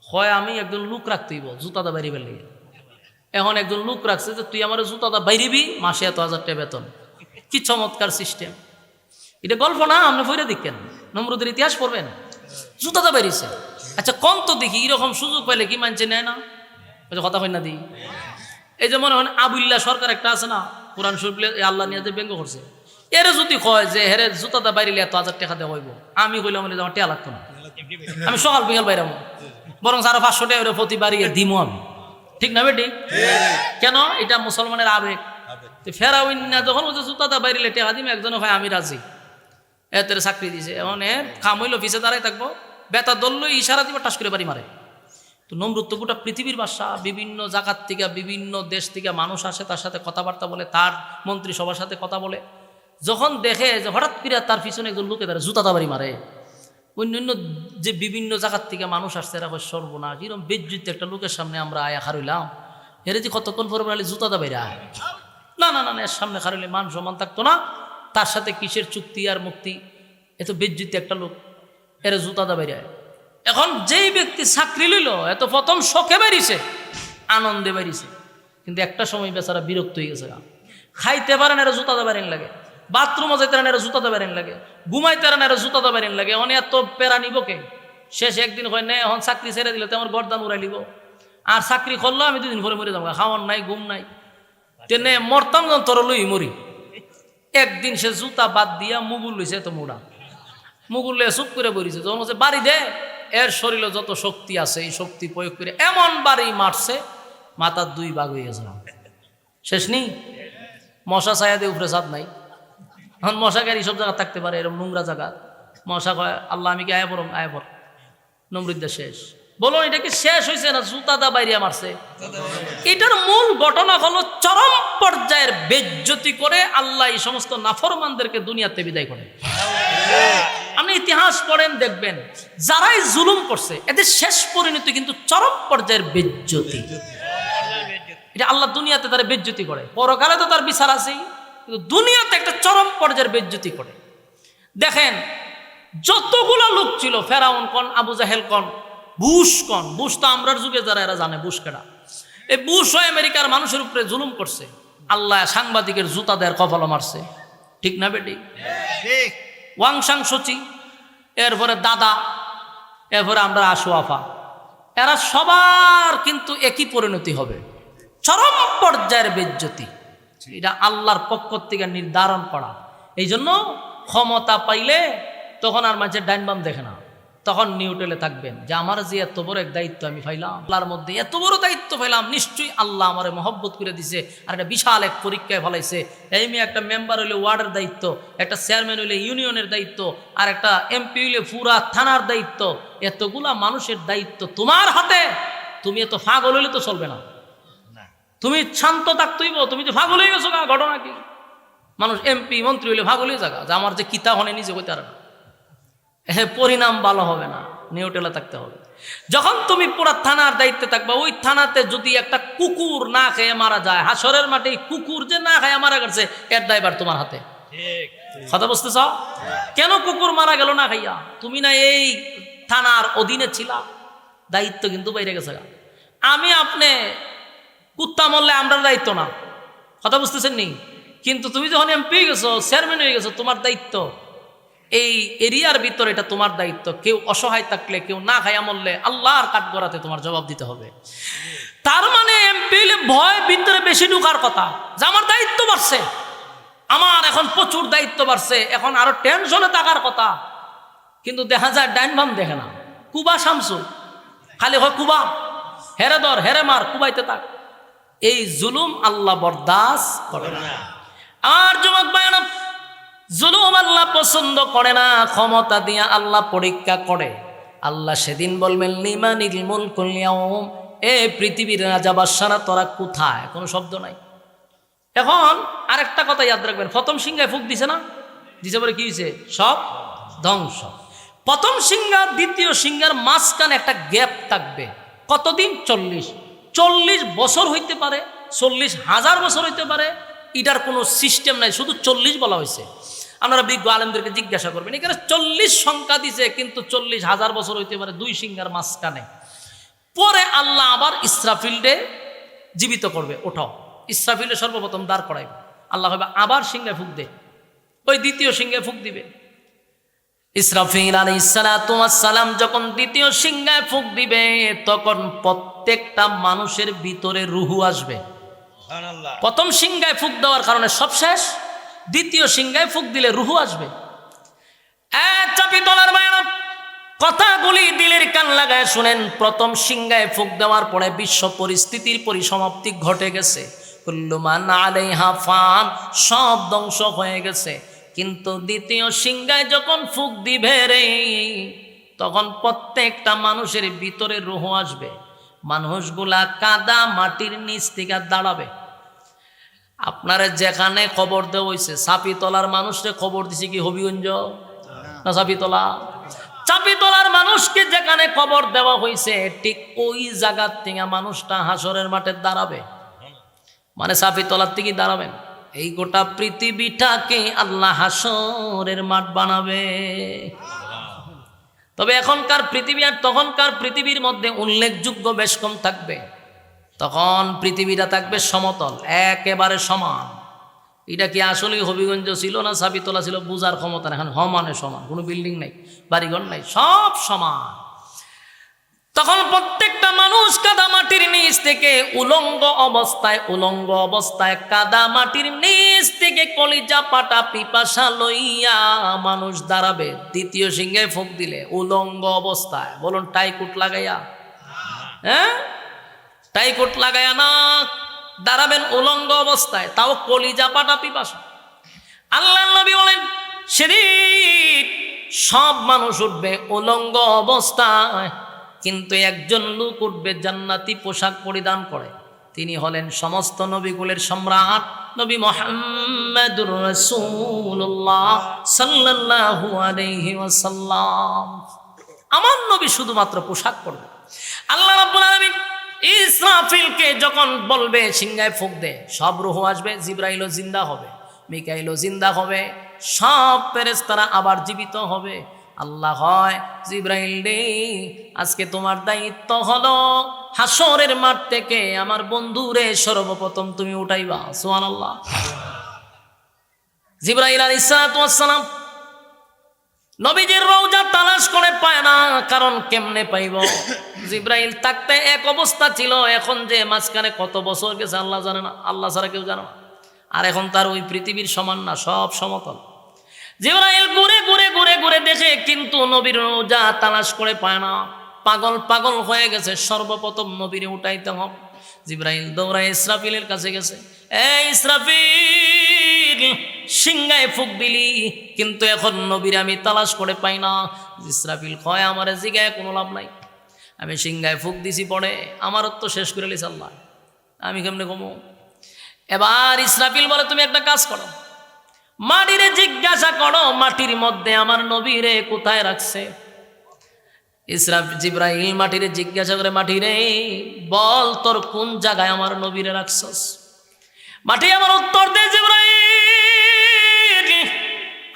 হয় আমি একজন লোক রাখতেইব জুতাদা বাইরে বেলে। এখন একজন লোক রাখছে যে তুই আমার জুতাদা বাইরিবি, মাসে এত 1000 টাকা বেতন। কি চমৎকার সিস্টেম! এটা গল্প না, আপনি ফইরা দেখেন, নমরুদের ইতিহাস পড়বেন। জুতাদা বাইরিছে। আচ্ছা কোন তো দেখি এরকম সুযোগ পাইলে কি মানছে নেয় না? কথা হয় না দিই। এই যে মনে হয় আবুল্লাহ সরকার একটা আছে না, কোরআন শরীফ আল্লাহ নিয়ে যে ব্যঙ্গ করছে, এরে যদি কয় যে হেরে জুতাদা বাইরিলে এত 1000 টাকা দেওয়া হইব, আমি কইলাম আমার টেয়া লাগতো না, আমি সকাল বিকাল বাইরাম, বরং আরো 500 টাকা প্রতি বাড়িয়ে দিমো আমি। ঠিক না বেটি? কেন? এটা মুসলমানের আবেগ। ফেরাউন না যখন জুতাদা বাইরিলে টাকা দিম, একজনে হয় আমি রাজি। এতের চাকরি দিছে, এখন কাম হইল অফিসে দাঁড়াই থাকবো, বেতা দললো ইশারা দিব টাস করে বাড়ি মারে। তো নমরুদ তো গোটা পৃথিবীর বাদশা, বিভিন্ন জায়গার থেকে বিভিন্ন দেশ থেকে মানুষ আসে, তার সাথে কথাবার্তা বলে, তার মন্ত্রী সবার সাথে কথা বলে। যখন দেখে যে হঠাৎ করে তার পিছনে একজন লোকে তারা জুতা বাড়ি মারে, অন্যান্য যে বিভিন্ন জায়গার থেকে মানুষ আসছে এরা সর্বনাশ, এরকম বেজ্জিত একটা লোকের সামনে আমরা আয়া খারইলাম, এর যে কতক্ষণ পরে বলে জুতা বাইরে আয়, না না না এর সামনে খারইলে মান সম্মান থাকতো না, তার সাথে কিসের চুক্তি আর মুক্তি, এত বেজ্জিত একটা লোক, এর জুতা বাইরে আয়। এখন যেই ব্যক্তি চাকরি লইল এত প্রথম শখে বেরিয়েছে, আনন্দে বেরিয়েছে, কিন্তু একটা সময় বেচারা বিরক্ত হয়ে গেছে, খাইতে পারেন এরা জুতা বেরেন লাগে, বাথরুমে যেতে পারেন এরা জুতা বেরেন লাগে, ঘুমাইতে পারেন এরা জুতা বেরেন লাগে, অনেক এত পেরা নিব কে? শেষ একদিন হয় না, এখন চাকরি ছেড়ে দিলে তো আমার গরদান উড়াই লিব, আর চাকরি করলো আমি 2 দিন পরে মরে যাবো, খাওয়ান নাই ঘুম নাই, তেনে মরতাম যখন তোর লই মরি। একদিন সে জুতা বাদ দিয়া মুগুল লইছে, এত মোড়া মুগুল লইয়া চুপ করে বলিছে, যখন হচ্ছে বাড়ি দে, এর শরীরে যত শক্তি আছে এই শক্তি প্রয়োগ করে এমন বাড়ি মারছে, মাথার 2 ভাগ হয়ে গেছে। শেষ নেই, মশা ছায়া দিয়ে উপরে ছাদ নাই, এখন মশা গাড়ি সব জায়গা থাকতে পারে, এরকম নোংরা জায়গা মশা কয় আল্লাহ আমি কি আয়া পড়ম, আয়া পড়, নমরুদ্দা শেষ। বলো এটা কি শেষ হয়েছে না জুতা দা বাইরিয়া মারছে? এটার মূল ঘটনা হলো চরম পর্যায়ের বেজ্জতি করে আল্লাহ এই সমস্ত নাফরমানদেরকে দুনিয়াতে বিদায় করে। আপনি ইতিহাস পড়েন দেখবেন, যারাই জুলুম করছে এদের শেষ পরিণতি কিন্তু চরম পর্যায়ের বেজ্জতি। এটা আল্লাহ দুনিয়াতে তার বেজ্জতি করে, পরকালে তো তার বিচার আছেই, কিন্তু দুনিয়াতে একটা চরম পর্যায়ের বেজ্জতি করে। দেখেন যতগুলো লোক ছিল, ফেরাউন কন, আবু জাহেল কন, বুশ কন, বুশ তো আমরার যুগে যারা এরা জানে বুশ কেডা, এই বুশ হয় আমেরিকার মানুষের উপরে জুলুম করছে, আল্লাহ সাংবাদিকের জুতা দেয়ার কপাল মারছে, ঠিক না বেটি? ওয়াংশাং সচি, এরপরে দাদা, এরপরে আমরা আশুয়াফা, এরা সবার কিন্তু একই পরিণতি হবে, চরম পর্যায়ের বেজ্জতি। এটা আল্লাহর পক্ষ থেকে নির্ধারণ করা। এই জন্য ক্ষমতা পাইলে তখন আর মানুষের ডাইন বাম দেখে না, তখন নিউট্রালে থাকবেন যে আমার যে এত বড় এক দায়িত্ব আমি পাইলাম, আল্লাহর মধ্যে এত বড় দায়িত্ব পাইলাম, নিশ্চয়ই আল্লাহ আমার মহব্বত করে দিছে, আর একটা বিশাল এক পরীক্ষায় ফলাইছে। এই মেয়ে একটা মেম্বার হইলে ওয়ার্ডের দায়িত্ব, একটা চেয়ারম্যান হইলে ইউনিয়নের দায়িত্ব, আর একটা এমপি হইলে পুরা থানার দায়িত্ব, এতগুলা মানুষের দায়িত্ব তোমার হাতে। তুমি এত পাগল হইলে তো চলবে না, তুমি শান্ত থাকতেইব, তুমি যে পাগল হয়ে গেছো, ঘটনা কি? মানুষ এমপি মন্ত্রী হইলে পাগল হয়ে যাগা, যে আমার যে কিতা হনে নিজে কইতে পারে না, পরিণাম ভালো হবে না, নিউট্রালে থাকতে হবে। যখন তুমি পুরা থানার দায়িত্বে থাকবা, ওই থানাতে যদি একটা কুকুর না খেয়ে মারা যায়, হাসরের মাঠে কুকুর যে না খেয়ে মারা গেছে, এর দায়ভার তোমার হাতে। কথা বুঝতেছ? কেন কুকুর মারা গেল না খাইয়া? তুমি না এই থানার অধীনে ছিলা, দায়িত্ব কিন্তু বাইরে গেছে। আমি আপনি কুত্তা মরলে আমরা দায়িত্ব না, কথা বুঝতেছেন নি? কিন্তু তুমি যখন এমপি হয়ে গেছো, চেয়ারম্যান হয়ে গেছো, তোমার দায়িত্ব এই এরিয়ার ভিতরে, এটা তোমার দায়িত্ব। কেউ অসহায় থাকলে, কেউ না খাইয়া মরলে আল্লাহর কাঠগড়াতে তোমার জবাব দিতে হবে। তার মানে এমপি ভয় ভিতরে বেশি ঢুকার কথা, যে আমার দায়িত্ব বাড়ছে, আমার এখন প্রচুর দায়িত্ব বাড়ছে, এখন আরো টেনশনে থাকার কথা। কিন্তু দেখা যায় ডাইন বাম দেখে না, কুবা শামসু খালি হয় কুবা, হেরে ধর হেরে মার, কুবাইতে থাক। এই জুলুম আল্লাহ বরদাস্ত করে না। আর যুবক ভাইরা, জুলুম আল্লাহ পছন্দ করে না, ক্ষমতা দিয়া আল্লাহ পরীক্ষা করে। আল্লাহ সেদিন বলবেন লিমানিল মুলকুল ইয়াউম, এ পৃথিবীর রাজা বাদশারা তোরা কোথায়? কোনো শব্দ নাই। এখন আরেকটা কথা ইয়াদ রাখবেন, প্রথম সিংহায় ফুক দিছে না, দিছে পরে কি হয়েছে? সব ধ্বংস। প্রথম সিংহা দ্বিতীয় সিংহার মাঝখানে একটা গ্যাপ থাকবে, কতদিন? 40 বছর হইতে পারে, 40,000 বছর হইতে পারে, এটার কোনো সিস্টেম নাই, শুধু 40 বলা হয়েছে। আপনারা বিজ্ঞ আলেমদেরকে জিজ্ঞাসা করবেন, এখানে 40 সংখ্যা দিছে, কিন্তু 40,000 বছর হইতে পারে 2 সিংহার মাঝখানে। পরে আল্লাহ আবার ইসরাফিলকে জীবিত করবে, ওঠাও, ইসরাফিলে সর্বপ্রথম দাঁড় করাইবে। আল্লাহ হবে আবার সিংহায় ফুক দে, ওই দ্বিতীয় সিংহায় ফুক দিবে। ইসরাফিল আলাইহিস সালাতু ওয়াস সালাম যখন দ্বিতীয় সিংহায় ফুক দিবে, তখন প্রত্যেকটা মানুষের ভিতরে রুহু আসবে। প্রথম সিংহায় ফুক দেওয়ার কারণে সব শেষ, দ্বিতীয় সিংহায় ফুক দিলে রুহু আসবে। চাপি তলার মায়েরা, কথাগুলি দিলের কান লাগায় শুনেন। প্রথম সিংহায় ফুক দেওয়ার পরে বিশ্ব পরিস্থিতির পরিসমাপ্তি ঘটে গেছে। কুল্লু মান আলাইহা ফান, সব ধ্বংস হয়ে গেছে। কিন্তু দ্বিতীয় সিংহায় যখন ফুক দিবে রে, তখন প্রত্যেকটা মানুষের ভিতরে রূহ আসবে। মানুষগুলা কাদা মাটির নিচ থেকে দাঁড়াবে। আপনারা যেখানে খবর দেওয়া হয়েছে, চাপিতলার মানুষকে খবর দিছে কি হবিগঞ্জ না চাপিতলা? চাপিতলার মানুষকে যেখানে খবর দেওয়া হয়েছে, ঠিক ওই জায়গার থেকে মানুষটা হাসরের মাঠে দাঁড়াবে। মানে চাপিতলার থেকে দাঁড়াবেন। এই গোটা পৃথিবীটাকে আল্লাহ হাসরের মাঠ বানাবে। তবে এখনকার পৃথিবী আর তখনকার পৃথিবীর মধ্যে উল্লেখযোগ্য বেশ কম থাকবে। তখন পৃথিবীটা থাকবে সমতল, একেবারে সমান। এটা কি আসলেই হবিগঞ্জ ছিল না চাপিতলা ছিল বুঝার ক্ষমতা না। এখন সমানে সমান, কোনো বিল্ডিং নাই, বাড়িঘর নাই, সব সমান। তখন প্রত্যেকটা মানুষ কাদা মাটির নিচ থেকে উলঙ্গ অবস্থায় কাদা মাটির নিচ থেকে কলিজা পাটা পিপাসা লইয়া মানুষ দাঁড়াবে। দ্বিতীয় সিংহে ফুঁক দিলে উলঙ্গ অবস্থায়, বলুন টাইকুট লাগাইয়া, হ্যাঁ টাইকুট লাগাইয়া না, দাঁড়াবেন উলঙ্গ অবস্থায়, তাও কলিজা পাটা পিপাসা। আল্লাহ নবী বলেন সেদিন সব মানুষ উঠবে উলঙ্গ অবস্থায়, কিন্তু একজন লোক উঠবে জান্নাতি পোশাক পরিধান করে। তিনি হলেন সমস্ত নবীকুলের সম্রাট নবী মুহাম্মদুর রাসূলুল্লাহ সাল্লাল্লাহু আলাইহি ওয়াসাল্লাম। আমার নবী শুধুমাত্র পোশাক পরবে। আল্লাহ রাব্বুল আলামিন ইসরাফিলকে যখন বলবে সিংহায় ফুঁক দে, সব রূহ আসবে। জিবরাইলও জিন্দা হবে, মিকাইলও জিন্দা হবে, সব ফেরেশতারা আবার জীবিত হবে। আল্লাহ হয় জিবরাইল রে, আজকে তোমার দায়িত্ব হলো হাসরের মাঠ থেকে আমার বন্ধুরে সর্বপ্রথম তুমি উঠাইবা। সুবহানাল্লাহ। জিবরাইল আলাইহিস সালাম নবীজির রওজা তালাশ করে পায় না, কারণ কেমনে পাইব? জিবরাইল থাকতে এক অবস্থা ছিল, এখন যে মাঝখানে কত বছর গেছে আল্লাহ জানে না, আল্লাহ ছাড়া কেউ জানে না। আর এখন তার ওই পৃথিবীর সমান না, সব সমতল। জিবরাইল ঘুরে ঘুরে ঘুরে ঘুরে দেখে, কিন্তু নবীর রওজা তালাশ করে পায় না। পাগল হয়ে গেছে, সর্বপ্রথম নবীরে উঠাইতে হবে। জিবরাইল দৌড়ায় ইসরাফিলের কাছে গেছে, এই ইসরাফিল, সিংহায় ফুঁক দিলি, কিন্তু এখন নবীর আমি তালাশ করে পাই না। ইসরাফিল কয়, আমার জিগায় কোনো লাভ নাই, আমি সিংহায় ফুঁক দিছি পড়ে, আমারও তো শেষ করে লিস আল্লাহ, আমি কেমনে কমো? এবার ইসরাফিল বলে, তুমি একটা কাজ করো, মাটিরে জিজ্ঞাসা করো মাটির মধ্যে আমার নবীরে কোথায় রাখছে। জিবরাইল মাটিরে জিজ্ঞাসা করে, মাটিরে বল তোর কোন জায়গায় আমার নবীরে রাখছস। মাটি আমার উত্তর দেয়, জিবরাইল,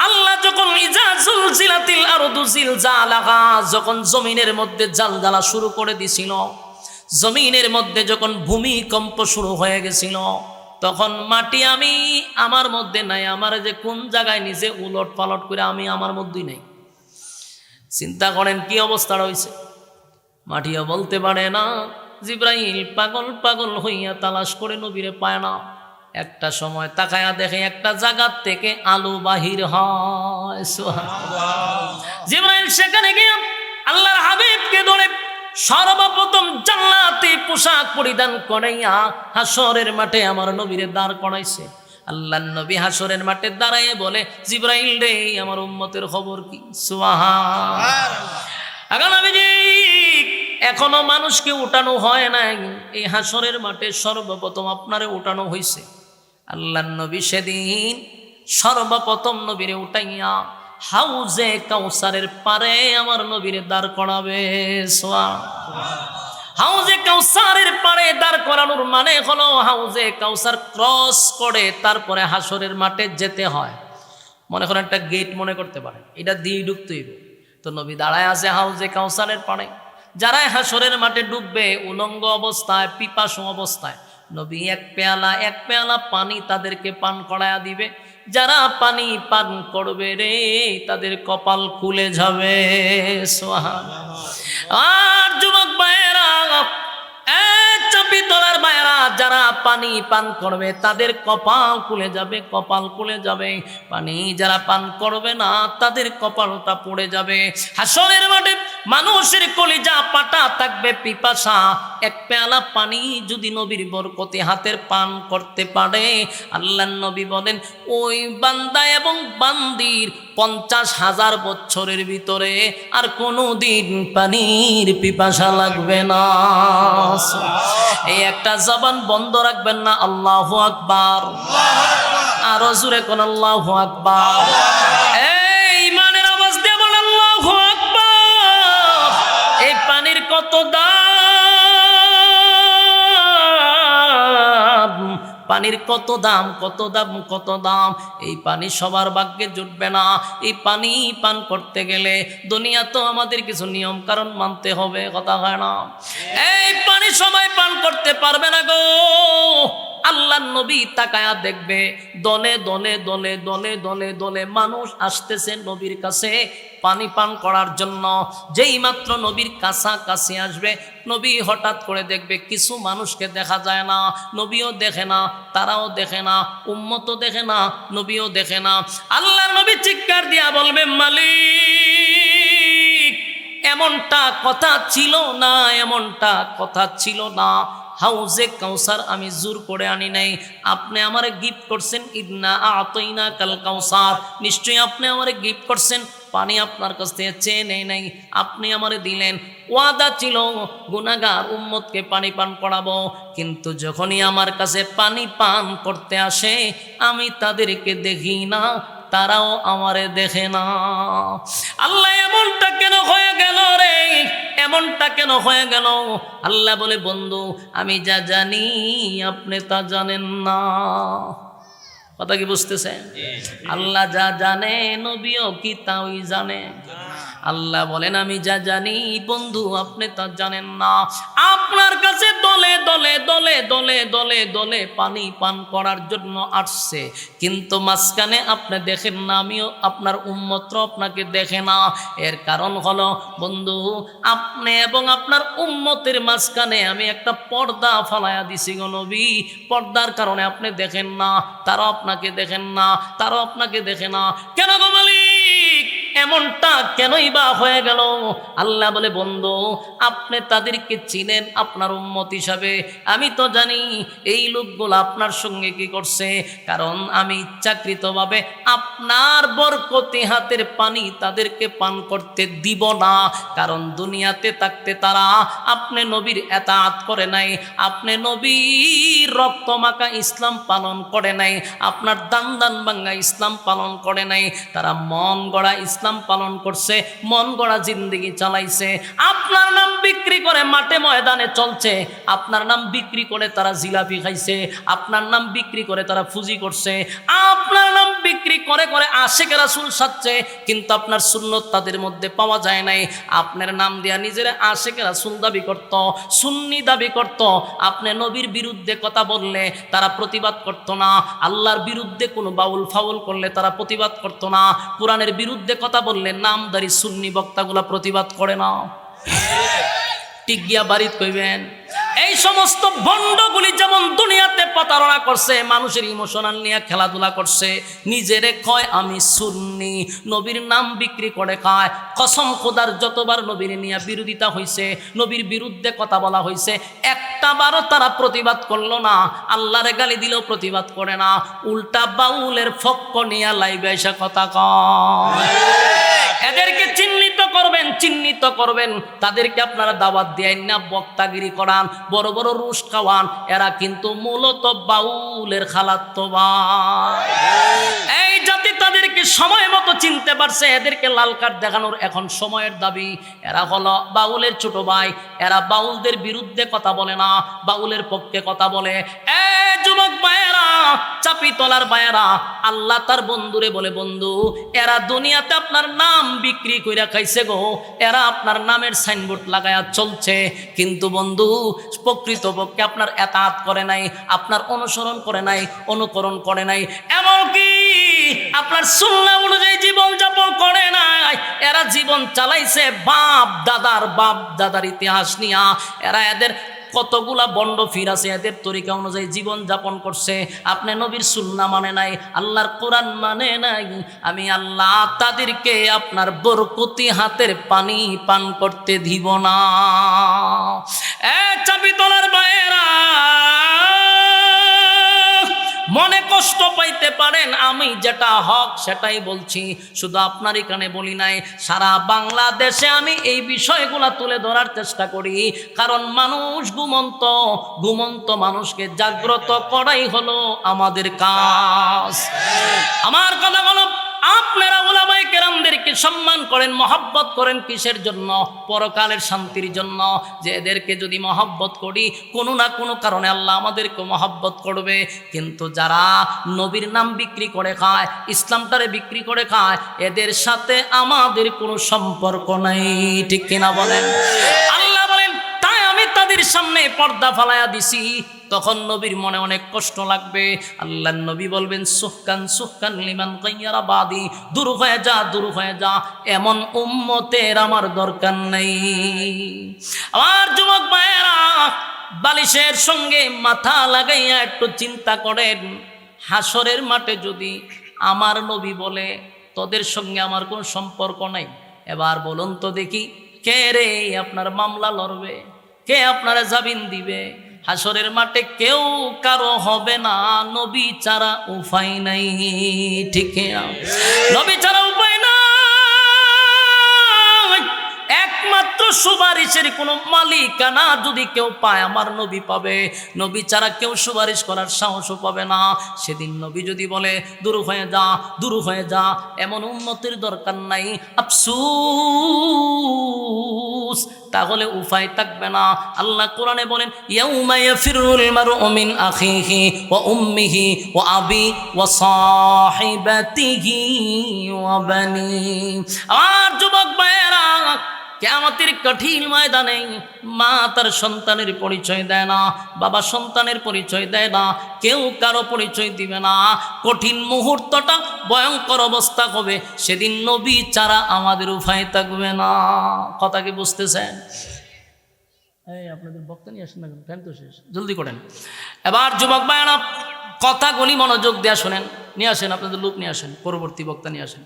আল্লাহ যখন ইজাজুলজিলাতিল আরদু জিলজালাহা, যখন জমিনের মধ্যে জালজালা শুরু করে দিছিল, জমিনের মধ্যে যখন ভূমিকম্প শুরু হয়ে গেছিল, তখন মাটি আমি আমার মধ্যে নাই, আমার যে কোন জায়গায় নিজে উলট পালট করে আমি আমার মধ্যেই নাই। চিন্তা করেন কি অবস্থা রয়েছে। মাটিও বলতে পারে না। জিবরাইল পাগল হইয়া তালাশ করে নবীরে পায় না। একটা সময় তাকায়া দেখে একটা জায়গার থেকে আলো বাহির হয়। জিবরাইল সেখানে গিয়ে আল্লাহর হাবিবকে ধরে সর্বপ্রথম জান্নাতি পোশাক পরিধান করাইয়া হাসরের মাঠে আমার নবীরে দাঁড় করাইছে। আল্লাহর নবী হাসরের মাঠে দাঁড়ায় বলে, জিবরাইল রে, আমার উম্মতের খবর কি? সুবহানাল্লাহ। এখনো মানুষকে উঠানো হয় নাই, এই হাসরের মাঠে সর্বপ্রথম আপনারে উঠানো হয়েছে। আল্লাহর নবী সেদিন সর্বপ্রথম নবীরে উঠাইয়া হাউজে কাউসারের পারে আমার নবীরে দাঁড় করাবে। হাউজে কাউসারের পারে দাঁড় করানোর মানে হলো হাউজে কাউসার ক্রস করে তারপরে হাসরের মাঠে যেতে হয়। মনে করেন একটা গেট মনে করতে পারেন, এটা দিয়ে ঢুকতে হইব। তো নবী দাঁড়ায় আছে হাউজে কাউসারের পারে। যারা হাসরের মাঠে ডুববে উলঙ্গ অবস্থায়, পিপাসু অবস্থায়, নবী এক পেয়ালা পানি তাদেরকে পান করায়া দিবে। যারা পানি পান করবে রে, তাদের কপাল খুলে যাবে। আর যুবক ভাইয়েরা, চাপিতলার ভাইয়েরা, যারা পানি পান করবে তাদের কপাল খুলে যাবে। পানি যারা পান করবে না, তাদের কপালটা পড়ে যাবে। হাসরের মাঠে মানুষের কলিজা পাটা থাকবে পিপাসা, এক পেয়ালা পানি যদি নবীর বরকতে হাতের পান করতে পারে, আল্লাহর নবী বলেন ওই বান্দা এবং বান্দির 50,000 বছরের ভিতরে আর কোনো দিন পানির পিপাসা লাগবে না। এই একটা জবান বন্ধ রাখবেন না, আল্লাহু আকবার। আরো জোরে কোন আল্লাহু আকবার। এই ইমানের আওয়াজ দিয়ে বলেন আল্লাহু আকবার। এই পানির কত দাম, পানির কত দাম, কত দাম, কত দাম। এই পানি সবার ভাগ্যে জুটবে না। এই পানি পান করতে গেলে দুনিয়া তো আমাদের কিছু নিয়ম কারণ মানতে হবে, কথা হয় না? এই পানি সবাই পান করতে পারবে না গো। আল্লাহর নবী তাকায়া দেখবে দলে দলে দলে দলে দলে দলে মানুষ আসতেছে নবীর কাছে পানি পান করার জন্য। যেই মাত্র নবীর কাছাকাছি আসবে, নবী হঠাৎ করে দেখবে কিছু মানুষকে দেখা যায় না, নবীও দেখে না, তারাও দেখে না, উম্মতও দেখে না, নবীও দেখে না। আল্লাহর নবী চিৎকার দিয়া বলবে, মালিক এমনটা কথা ছিল না, এমনটা কথা ছিল না। হাউজে কাউসার আমি জোর করে আনি নাই, আপনি আমারে গিফট করছেন। ইন্না আতাইনা কাল কাউসার, নিশ্চয়ই আপনি আমারে গিফট করছেন। পানি আপনার কাছ থেকে চেয়ে নেই নাই, আপনি আমারে দিলেন। ওয়াদা ছিল গুনাহগার উম্মতকে পানি পান করাবো, কিন্তু যখনই আমার কাছে পানি পান করতে আসে আমি তাদেরকে দেখি না, তারাও আমারে দেখে না। আল্লাহ এমনটা কেন হয়ে গেল রে, এমনটা কেন হয়ে গেল? আল্লাহ বলে, বন্ধু আমি যা জানি আপনি তা জানেন না। কথা কি বুঝতেছেন? আল্লাহ যা জানে নবীও কি তাই জানে। আল্লাহ বলেন আমি যা জানি বন্ধু আপনি তা জানেন না। আপনার কাছে দলে দলে দলে দলে দলে দলে পানি পান করার জন্য আসছে, কিন্তু মাঝখানে আপনি দেখেন না, আমিও আপনার উম্মতরা আপনাকে দেখে না। এর কারণ হলো বন্ধু আপনি এবং আপনার উম্মতের মাঝখানে আমি একটা পর্দা ফালাইয়া দিছি গো নবী। পর্দার কারণে আপনি দেখেন না, তারাও আপনাকে দেখেন না, তারাও আপনাকে দেখে না। কেন গো মালিক এমনটা কেনই বা হয়ে গেল? আল্লাহ বলে, বন্ধু আপনি তাদেরকে চিনেন আপনার উম্মত হিসাবে, আমি তো জানি এই লোকগুলো আপনার সঙ্গে কি করছে। কারণ আমি ইচ্ছাকৃতভাবে আপনার বরকতি হাতের পানি তাদেরকে পান করতে দিব না। কারণ দুনিয়াতে থাকতে তারা আপনি নবীর এতাআত করে নাই, আপনি নবীর রক্তমাখা ইসলাম পালন করে নাই, আপনার দান দান ভাঙ্গা ইসলাম পালন করে নাই। তারা মন গড়া ইসলাম পালন করছে, মন গড়া জিন্দেগি চালাইছে। আপনার নাম বিক্রি করে মাঠে ময়দানে চলছে, আপনার নাম বিক্রি করে তারা জিলাপি খাইছে, আপনার নাম বিক্রি করে তারা ফুজি করছে, আপনার নাম বিক্রি করে করে আশিক রাসূল সাজছে, কিন্তু আপনার সুন্নত তাদের মধ্যে পাওয়া যায় নাই। আপনার নাম দিয়া নিজের আশিক রাসূল দাবি করত, সুন্নি দাবি করত। আপনি নবীর বিরুদ্ধে কথা বললে তারা প্রতিবাদ করত না, আল্লাহর বিরুদ্ধে কোনো বাউল ফাউল করলে তারা প্রতিবাদ করত না, কোরআনের বিরুদ্ধে কথা বললে নামদারি সুন্নি বক্তাগুলা প্রতিবাদ করে না। ঠিক গিয়া বাড়িতে কইবেন। এই সমস্ত ভণ্ডগুলি যেমন দুনিয়াতে প্রতারণা করছে, মানুষের ইমোশনাল নিয়ে খেলাধুলা করছে, নিজেরে কয় আমি সুন্নি, নবীর নাম বিক্রি করে খায়। কসম খোদার যতবার নবীর নিয়ে বিরোধিতা হয়েছে, নবীর বিরুদ্ধে কথা বলা হয়েছে, একটা বারও তারা প্রতিবাদ করলো না। আল্লাহরে গালি দিলেও প্রতিবাদ করে না, উল্টা বাউলের ফক্ক নিয়ে লাইভে এসে কথা কয়। এদেরকে চিহ্নিত করবেন, চিহ্নিত করবেন। তাদেরকে আপনারা দাওয়াত দেন না, বক্তাগিরি করান, বড় বড় রুশ খাওয়ান, এরা কিন্তু মূলত বাউলের খালাতো ভাই। এই জাতি তাদেরকে সময় মতো চিনতে পারছে, এদেরকে লাল কার্ড দেখানোর এখন সময়ের দাবি। এরা হলো বাউলের ছোট ভাই, এরা বাউলদের বিরুদ্ধে কথা বলে না, বাউলের পক্ষে কথা বলে। যুবক ভাইয়েরা, চাপি তলার ভাইয়েরা, আল্লাহ তার বন্ধুরে বলে, বন্ধু এরা দুনিয়াতে আপনার নাম বিক্রি কইরা খাইছে গো, এরা আপনার নামের সাইনবোর্ড লাগায়া চলছে, কিন্তু বন্ধু প্রকৃতপক্ষে আপনার এতাআত করে নাই, আপনার অনুসরণ করে নাই, অনুকরণ করে নাই, এমনকি আপনার সুন্নাহ অনুযায়ী জীবন যাপন করে নাই। এরা জীবন চালাইছে বাপ দাদার ইতিহাস নিয়া। এরা এদের কতগুলা বন্ড ফির আছে, এদের তরিকা অনুযায়ী জীবন যাপন করছে। আপনি নবীর সুন্নাহ মানে নাই, আল্লাহর কোরআন মানে নাই। আমি আল্লাহ তাদেরকে আপনার বরকতি হাতের পানি পান করতে দিব না। চাবি তোলার বাইরা মনে কষ্ট পাইতে পারেন, আমি যেটা হক সেটাই বলছি, শুধু আপনার এখানে বলি নাই, সারা বাংলাদেশে আমি এই বিষয়গুলা তুলে ধরার চেষ্টা করি। কারণ মানুষ ঘুমন্ত মানুষকে জাগ্রত করাই হলো আমাদের কাজ। আমার কথা হলো, আপনারা উলামায়ে কেরামদেরকে সম্মান করেন, মহব্বত করেন কিসের জন্য? পরকালের শান্তির জন্য। যে এদেরকে যদি মহব্বত করি, কোনো না কোনো কারণে আল্লাহ আমাদেরকে মহব্বত করবে। কিন্তু যারা নবীর নাম বিক্রি করে খায়, ইসলামটারে বিক্রি করে খায়, এদের সাথে আমাদের কোনো সম্পর্ক নাই। ঠিক কিনা বলেন? আল্লাহ বলেন, তাই আমি তাদের সামনে পর্দা ফালাইয়া দিছি। তখন নবীর মনে অনেক কষ্ট লাগবে। আল্লাহর নবী বলবেন, সুহকান লিমান গায়্যারা বাদি, দূর হয়ে যা, দূর হয়ে যা, এমন উম্মতের আমার দরকার নেই। আমার যুবক ভাইয়েরা, বালিশের সঙ্গে মাথা লাগাইয়া একটু চিন্তা করেন, হাসরের মাঠে যদি আমার নবী বলে তোদের সঙ্গে আমার কোনো সম্পর্ক নাই, এবার বলুন তো দেখি, কে রে আপনার মামলা লড়বে? কে আপনারা জামিন দিবে? হাসরের মাঠে কেউ কারো হবে না, নবী ছাড়া উপায় নাই। ঠিক না? নবী ছাড়া উপায় নাই। একমাত্র সুপারিশের কোনো মালিকানা যদি কেউ পায়, আমার নবী পাবে। নবী ছাড়া কেউ সুপারিশ করার সাহসও পাবে না। সেদিন নবী যদি বলে দূর হয়ে যা, দূর হয়ে যা, এমন উম্মতের দরকার নাই, আফসোস, তাহলে উপায় থাকবে না। আল্লাহ কোরআনে বলেন, ইয়াউমা ইয়াফিরুল মারউ মিন আখিহি ওয়া উম্মিহি ওয়া আবি ওয়া সাহিবাতিহি ওয়া বানি। আর যুবক ভাইয়েরা, কিয়ামতের কঠিন ময়দানে মা তার সন্তানের পরিচয় দেয় না, বাবা সন্তানের পরিচয় দেয় না, কেউ কারো পরিচয় দিবে না। কঠিন মুহূর্তটা ভয়ঙ্কর অবস্থা হবে। সেদিন নবী ছাড়া আমাদের উপায় থাকবে না। কথা কি বুঝতেছেন? এই আপনাদের বক্তা নিয়ে আসেন না, টাইম তো শেষ, জলদি করেন। এবার যুবক ভাইয়েরা, কথাগুলি মনোযোগ দিয়ে শোনেন। নিয়ে আসেন আপনাদের লোক, নিয়ে আসেন, পরবর্তী বক্তা নিয়ে আসেন।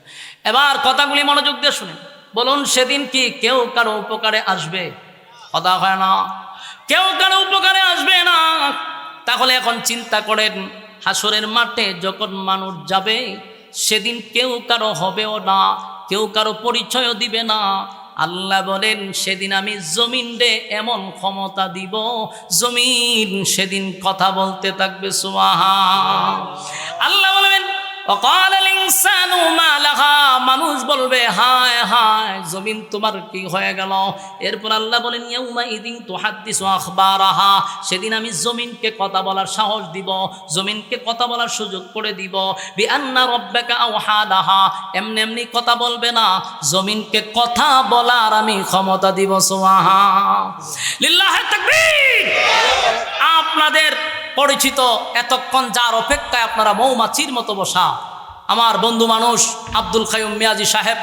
এবার কথাগুলি মনোযোগ দিয়ে শোনেন। বলুন, সেদিন কি কেউ কারো উপকারে আসবে? কথা হয় না, কেউ কারো উপকারে আসবে না। তাহলে এখন চিন্তা করেন, হাসরের মাঠে যখন মানুষ যাবে, সেদিন কেউ কারো হবেও না, কেউ কারো পরিচয়ও দিবে না। আল্লাহ বলেন, সেদিন আমি জমিন রে এমন ক্ষমতা দিব, জমিন সেদিন কথা বলতে থাকবে। সুবহান আল্লাহ বলবেন, ওয়াকালাল ইনসানু মা লাহা, মানুষ বলবে হায় হায় জমিন তোমার কি হয়ে গেল? এরপর আল্লাহ বলেন, ইয়াউমা ইদিন তুহাদ্দিসু আখবারাহা, সেদিন আমি জমিনকে কথা বলার সাহস দিব, জমিনকে কথা বলার সুযোগ করে দিব। বিআন্না রাব্বাকা আওহা লাহা, এমনি এমনি কথা বলবে না, জমিনকে কথা বলার আমি ক্ষমতা দিব। সুবহান লিল্লাহি তাকবীর। আপনাদের পরিচিত, এতক্ষণ যার অপেক্ষায় আপনারা মৌমাছির মতো বসা, আমার বন্ধু মানুষ আব্দুল কাইয়ুম মিয়াজি সাহেব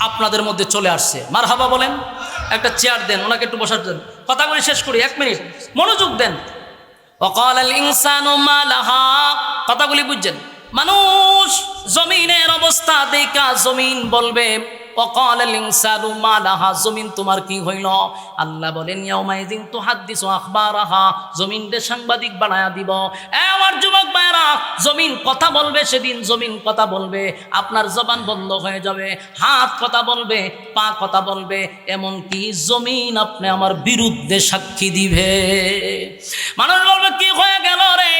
আপনাদের মধ্যে চলে আসছে। মারহাবা বলেন। একটা চেয়ার দেন, ওনাকে একটু বসার দেন। কথাগুলি শেষ করি, 1 মিনিট মনোযোগ দেন। ওয়াকালাল ইনসানু মা লাহা, কথাগুলি বুঝছেন? মানুষ জমিনের অবস্থা দেখা জমিন বলবে, ওয়াকালাল ইনসানু মা লাহা, জমিন তোমার কি হইল? আল্লাহ বলেন, ইয়াউমা ইযিন তুহাদ্দিসু আখবারাহা, জমিন রে সাংবাদিক বানায়া দিব। আমার যুবক ভাইরা, জমিন কথা বলবে, সেদিন জমিন কথা বলবে, আপনার জবান বন্ধ হয়ে যাবে, হাত কথা বলবে, পা কথা বলবে, এমন কি জমিন আপনি আমার বিরুদ্ধে সাক্ষী দিবে। মানুষ বলবে, কি হয়ে গেল রে?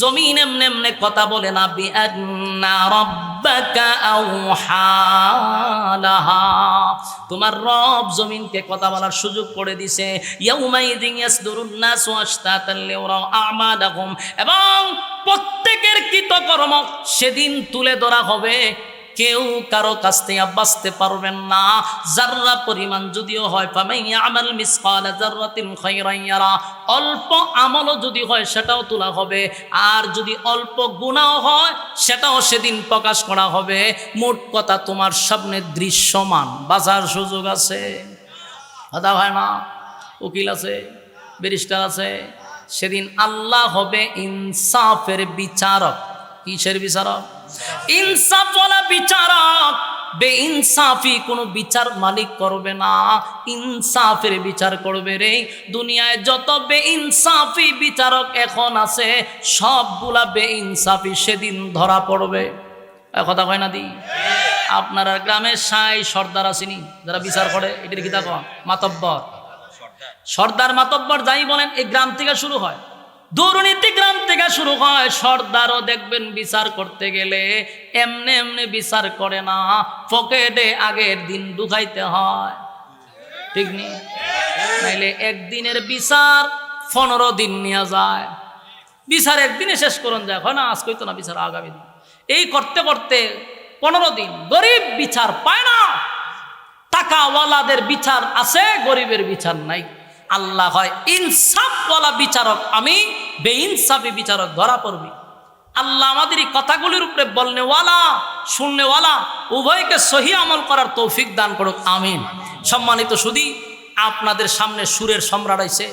জমিন এমনে এমনে কথা বলে না। বিআন্না রাব্বাকা আওহা লাহা, তোমার রব জমিনকে কথা বলার সুযোগ করে দিছে। ইয়াউমাইযিন ইয়াসদুরুন নাসু আশতাতান লিউরা আমালাহুম, এবং প্রত্যেকের কৃতকর্ম সেদিন তুলে ধরা হবে। কেউ কারো কাছ থেকে বাঁচতে পারবেন না। যাররা পরিমাণ যদিও হয়, ফামান ইয়ামাল মিসকালা যাররাতিন খায়রান ইয়ারা, অল্প আমলও যদি হয় সেটাও তোলা হবে, আর যদি অল্প গুনাহ হয় সেটাও সেদিন প্রকাশ করা হবে। মোট কথা, তোমার সামনে দৃশ্যমান, বাঁচার সুযোগ আছে। কথা হয় না? উকিল আছে, ব্যারিস্টার আছে। সেদিন আল্লাহ হবে ইনসাফের বিচারক। কিসের বিচারক? ইনসাফওয়ালা বিচারক। বেইনসাফি কোনো বিচার মালিক করবে না, ইনসাফের বিচার করবে রে। দুনিয়ায় যত বেইনসাফি বিচারক এখন আছে সবগুলা বেইনসাফি সেদিন ধরা পড়বে। কথা কয় না দি? আপনারা গ্রামে সাই সর্দার আসেনি যারা বিচার করে, এটির কি দেখো মাতব্বর, সর্দার মাতব্বর যাই বলেন, এই গ্রাম থেকে শুরু হয়। দুর্নীতি গ্রাম থেকে শুরু হয়। সর্দারও দেখবেন বিচার করতে গেলে এমনি এমনি বিচার করে না, পকেটে আগের দিন ঢুকাইতে হয়, ঠিক নেই? নাইলে একদিনের বিচার 15 দিন নেওয়া যায়। বিচার একদিনে শেষ করুন যায়, হয় না? আজকে তো না, বিচার আগামী দিন। এই করতে করতে 15 দিন। গরিব বিচার পায় না, টাকাওয়ালাদের বিচার আছে, গরিবের বিচার নাই। আল্লাহ হয় ইনসাফওয়ালা বিচারক, আমি বেইনসাফি বিচারক ধরা পড়বি। আল্লাহ আমাদের এই কথাগুলির উপরে বলনেওয়ালা শুননেওয়ালা উভয়কে সহি আমল করার তৌফিক দান করুক, আমিন। সম্মানিত সুধী, আপনাদের সামনে সুরের সম্রাট আইছে,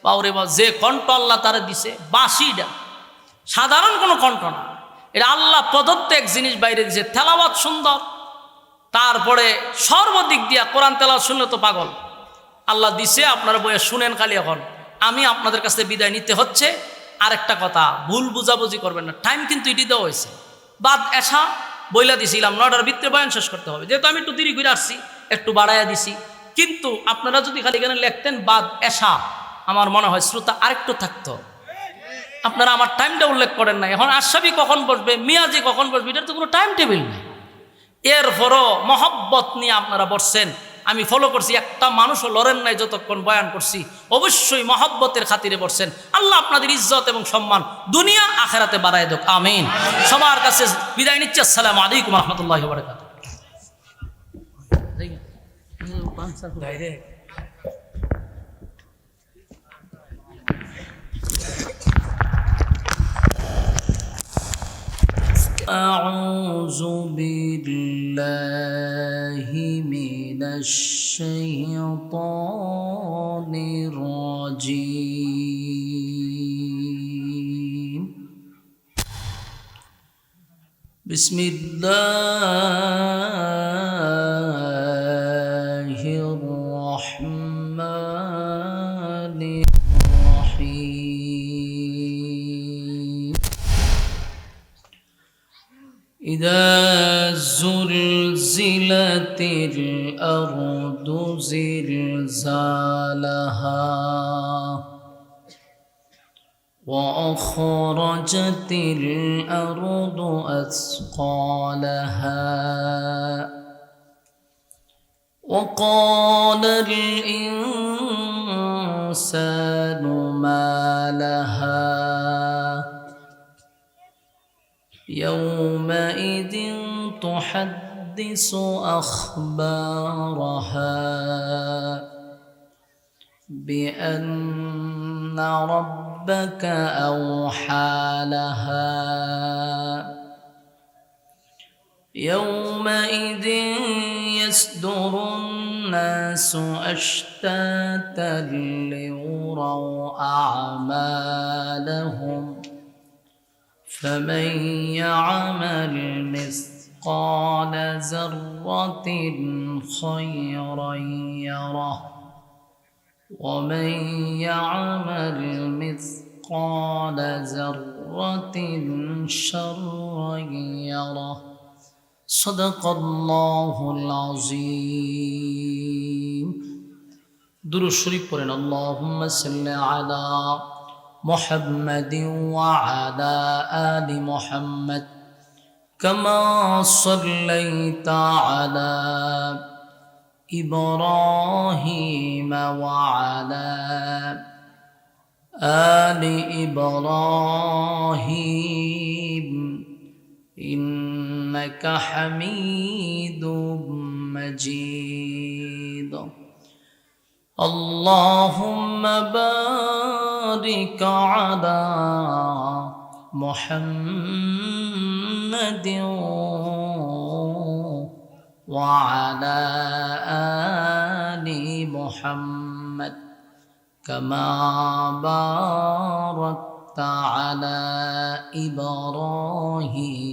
বাউরে বা যে কণ্ঠ আল্লাহ তারা দিছে, বাঁশিটা সাধারণ কোনো কণ্ঠ না, এটা আল্লাহ প্রদত্ত এক জিনিস বাইরে দিছে। তেলাওয়াত সুন্দর, তারপরে সর্বদিক দিয়া কোরআন তেলাওয়াত শুনলে তো পাগল। আল্লাহ দিছে, আপনারা বইয়ে শুনেন খালি। এখন আমি আপনাদের কাছে বিদায় নিতে হচ্ছে। আরেকটা কথা, ভুল বুঝাবুঝি করবেন না, টাইম কিন্তু এটি দেওয়া হয়েছে। বাদ এসা বইলা দিছিলাম 9টার ভিতরে বয়ান শেষ করতে হবে, যেহেতু আমি একটু দেরি করে আসছি একটু বাড়াইয়া দিছি। কিন্তু আপনারা যদি খালি এখানে লিখতেন বাদ এসা, আমার মনে হয় শ্রোতা আরেকটু থাকতো। আপনারা আমার টাইমটা উল্লেখ করেন না। এখন আশরাফি কখন বসবে, মিয়াজি কখন বসবে, এটার তো কোনো টাইম টেবিল নেই। এরপরও মহব্বত নিয়ে আপনারা বসছেন, আমি ফলো করছি, একটা মানুষও লড়েন নাই যতক্ষণ বয়ান করছি। অবশ্যই মহব্বতের খাতিরে বসছেন। আল্লাহ আপনাদের ইজ্জত এবং সম্মান দুনিয়া আখেরাতে বাড়ায় দেখ, আমিন। সবার কাছে বিদায় নিচ্ছি। আসসালামু আলাইকুম রহমতুল্লাহি ওয়া বারাকাতুহু। أعوذ بالله من الشيطان الرجيم. بسم الله الرحمن الرحيم. إذا زلزلت الأرض زلزالها وأخرجت الأرض أثقالها وقال الإنسان ما لها يومئذ تحدث أخبارها بأن ربك أوحى لها يومئذ يصدر الناس أشتاتا ليروا أعمالهم فمن يعمل مثقال ذرة خيرا يره ومن يعمل مثقال ذرة شرا يره صدق الله العظيم. درود شريف পড়েন। اللهم صل على محمد وعلى آل محمد كما صليت على إبراهيم وعلى آل إبراهيم إنك حميد مجيد. اللهم بارك على محمد وعلى آل محمد كما باركت على إبراهيم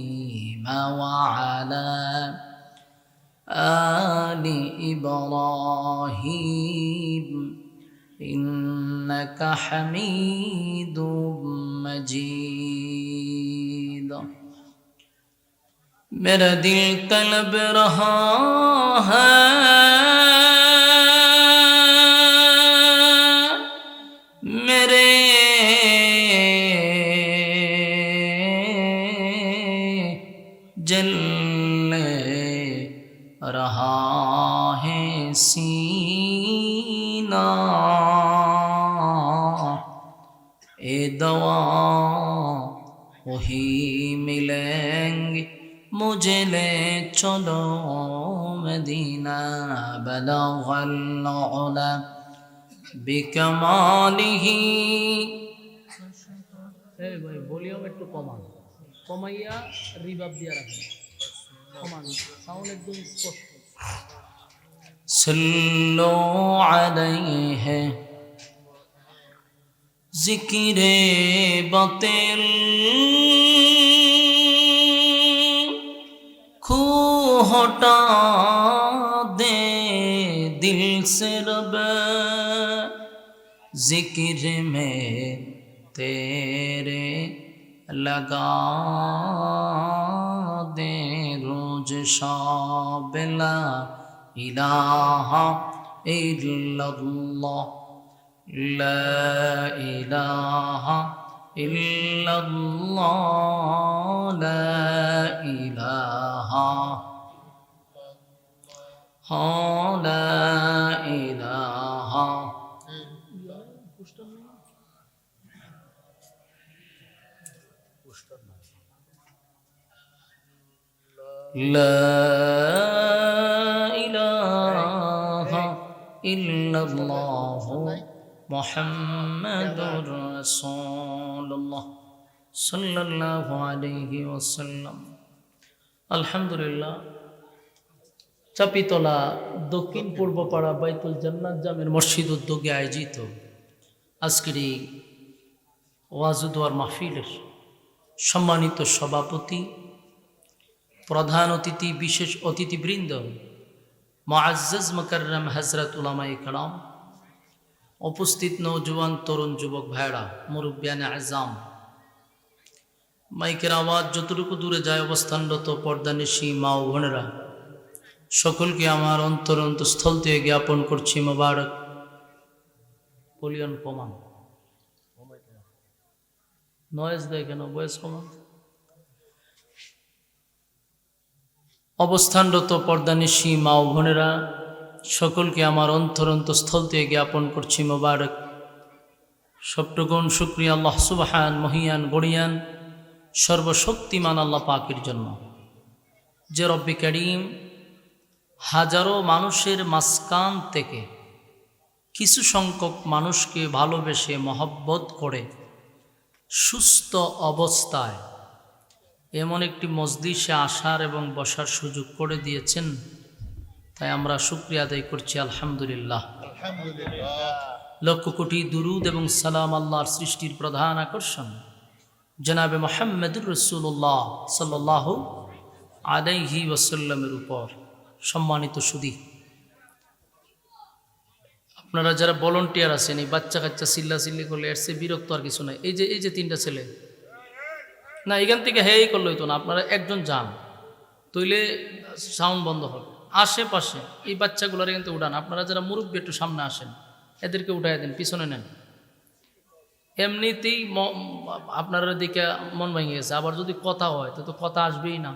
وعلى آل إبراهيم إنك حميد مجيد मेरा दिल तलब रहा है मेरे जल रहा है सीना ए दवा वही मिलेंगे मुझे ले चलो मदीना बलगल उला बिकमालिही এই ভাই ভলিউম একটু কমান কমাইয়া রিভার্ব দিয়া রাখেন কমান সাউন্ড একদম স্পষ্ট सल्लो अलैहि जिक्रे बातिल खू हटा दे दिल से रब जिक्र में तेरे लगा दे रोज शाबिला इलाहा इल्लल्लाह ला इलाहा इल्लल्लाह ला इलाहा ला इलाहा ला इलाहा इल्लल्लाह मुहम्मदुर रसूलुल्लाह सल्लल्लाहु अलैहि वसल्लम আলহামদুলিল্লাহ চাপিতলা দক্ষিণ পূর্বপাড়া বাইতুল জান্নাত জামের মসজিদ উদ্যোগে আয়োজিত আজকের এই ওয়াজ ও দোয়ার মাহফিলের সম্মানিত সভাপতি প্রধান অতিথি বিশেষ অতিথিবৃন্দ মুআজ্জাজ মুকাররম হযরত উলামায়ে কেরাম উপস্থিত নওজোয়ান তরুণ যুবক ভাইরা মুরব্বিয়ানে আযম মাইকের আওয়াজ যতটুকু দূরে যায় অবস্থানরত পর্দানিশী মা ও বোনেরা সকলকে আমার অন্তরস্থল থেকে জ্ঞাপন করছি মোবারক পলিয়ন কমান নয়েজ দেয় কেন বয়স কমান অবস্থানরত পর্দানিশী মা ও বোনেরা সকলকে আমার অন্তরস্থল থেকে জ্ঞাপন করছি মোবারক সবটুকুন শুকরিয়া আল্লাহ সুবহান মহিয়ান গড়িয়ান সর্বশক্তিমান আল্লাহ পাকের জন্য যে রব্বে কারীম হাজারো মানুষের মাঝখান থেকে কিছু সংখ্যক মানুষকে ভালোবেসে মহব্বত করে সুস্থ অবস্থায় এমন একটি মজলিসে আসার এবং বসার সুযোগ করে দিয়েছেন তাই আমরা শুকরিয়া আদায় করছি আলহামদুলিল্লাহ লক্ষ কোটি দুরুদ এবং সালাম আল্লাহর সৃষ্টির প্রধান আকর্ষণ জনাবে মুহাম্মদুর রাসূলুল্লাহ সাল্লাল্লাহু আলাইহি ওয়াসাল্লামের উপর সম্মানিত সুধী আপনারা যারা ভলান্টিয়ার আছেন এই বাচ্চা কাচ্চা চিল্লাচিল্লি করলে এর চেয়ে বিরক্ত আর কিছু নাই এই যে তিনটা ছেলে না এখান থেকে হেই করলে হইতো না আপনারা একজন যান তইলে সাউন্ড বন্ধ হবে আশেপাশে এই বাচ্চাগুলোর কিন্তু উঠান আপনারা যারা মুরব্বী একটু সামনে আসেন এদেরকে উঠাই দেন পিছনে নেন এমনিতেই আপনারা দিকে মন ভেঙে গেছে আবার যদি কথা হয় তো কথা আসবেই না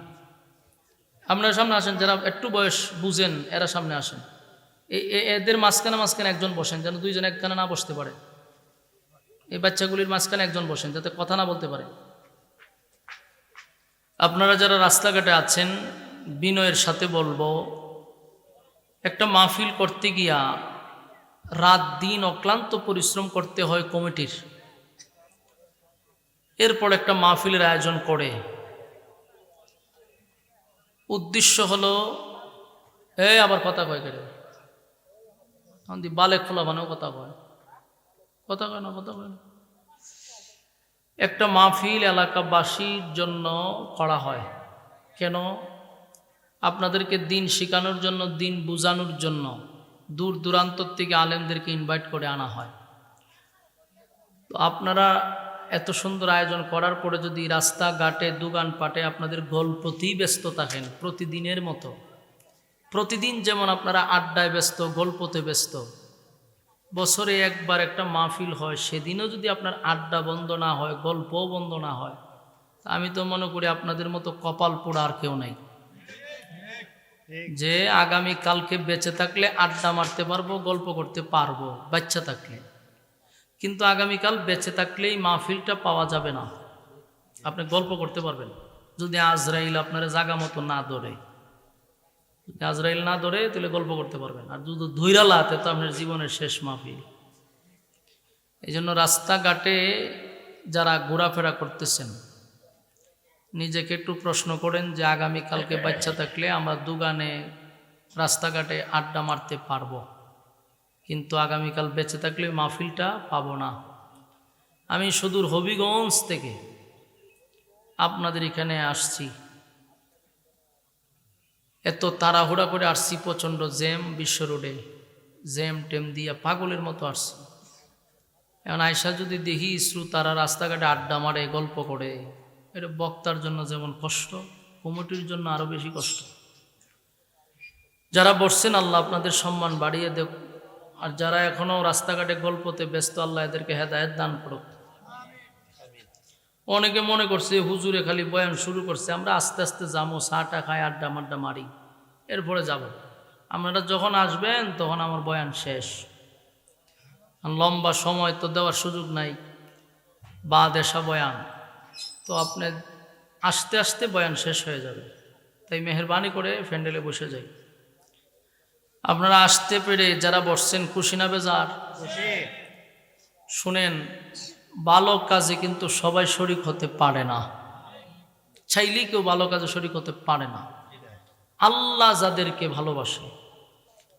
আপনারা সামনে আসেন যারা একটু বয়স বুঝেন এরা সামনে আসেন এদের মাঝখানে একজন বসেন যেন দুইজন একখানে না বসতে পারে এই বাচ্চাগুলির মাঝখানে একজন বসেন যাতে কথা না বলতে পারে আপনারা যারা রাস্তাঘাটে আছেন বিনয়ের সাথে বলবো একটা মাহফিল করতে গিয়া রাত দিন অক্লান্ত পরিশ্রম করতে হয় কমিটির এরপর একটা মাহফিলের আয়োজন করে উদ্দেশ্য হলো আবার কথা কয় কেটে বালে খোলা বানেও কথা কয় কথা কয় না, কথা কয় না। একটা মাহফিল এলাকাবাসীর জন্য করা হয়। কেন? আপনাদেরকে দিন শেখানোর জন্য, দিন বোঝানোর জন্য দূর দূরান্ত থেকে আলেমদেরকে ইনভাইট করে আনা হয়। তো আপনারা এত সুন্দর আয়োজন করার পরে যদি রাস্তাঘাটে দোকানপাটে আপনাদের গল্পতেই ব্যস্ত থাকেন প্রতিদিনের মতো, প্রতিদিন যেমন আপনারা আড্ডায় ব্যস্ত, গল্পতে ব্যস্ত, বছরে একবার একটা মাহফিল হয়, সেদিনও যদি আপনার আড্ডা বন্ধ না হয়, গল্পও বন্ধ না হয়, আমি তো মনে করি আপনাদের মতো কপাল পোড়া আর কেউ নাই, যে আগামী কালকে বেঁচে থাকলে আড্ডা মারতে পারবো, গল্প করতে পারবো বাচ্চা থাকলে। কিন্তু আগামীকাল বেঁচে থাকলেই মাহফিলটা পাওয়া যাবে না। আপনি গল্প করতে পারবেন যদি আজরাইল আপনার জাগা মতো না ধরে। যদি আজরাইল না ধরে তাহলে গল্প করতে পারবেন, আর যদি ধৈরা লাতে তো আপনার জীবনের শেষ মাহফিল। এই জন্য রাস্তাঘাটে যারা ঘোরাফেরা করতেছেন নিজেকে একটু প্রশ্ন করেন যে আগামীকালকে বাচ্চা থাকলে আমরা দোকানে রাস্তাঘাটে আড্ডা মারতে পারবো, কিন্তু আগামীকাল বেঁচে থাকলে মাহফিলটা পাবো না। আমি সুদূর হবিগঞ্জ থেকে আপনাদের এখানে আসছি, এত তাড়াহুড়া করে আসছি, প্রচণ্ড জ্যাম, বিশ্ব রোডে জ্যাম টেম দিয়ে পাগলের মতো আসছি। এখন আয়সা যদি দেখি শ্রোতারা রাস্তাঘাটে আড্ডা মারে, গল্প করে, এটা বক্তার জন্য যেমন কষ্ট, কমিটির জন্য আরো বেশি কষ্ট। যারা বসছেন আল্লাহ আপনাদের সম্মান বাড়িয়ে দেব, আর যারা এখনো রাস্তাঘাটে গল্পতে ব্যস্ত আল্লাহ এদেরকে হেদায়েত দান করুক। অনেকে মনে করছে হুজুরে খালি বয়ান শুরু করছে, আমরা আস্তে আস্তে যাবো, চাটা খাই, আড্ডা মাড্ডা মারি, এরপরে যাব। আপনারা যখন আসবেন তখন আমার বয়ান শেষ। লম্বা সময় তো দেওয়ার সুযোগ নাই, বা দেশা বয়ান তো আপনি আস্তে আস্তে বয়ান শেষ হয়ে যাবে। তাই মেহরবানি করে ফ্যান্ডেলে বসে যাই। আপনারা আসতে পেরে যারা বসছেন খুশি না বেজার? শুনেন, ভালো কাজে কিন্তু সবাই শরিক হতে পারে না, চাইলেই কেউ ভালো কাজে শরিক হতে পারে না। আল্লাহ যাদেরকে ভালোবাসে,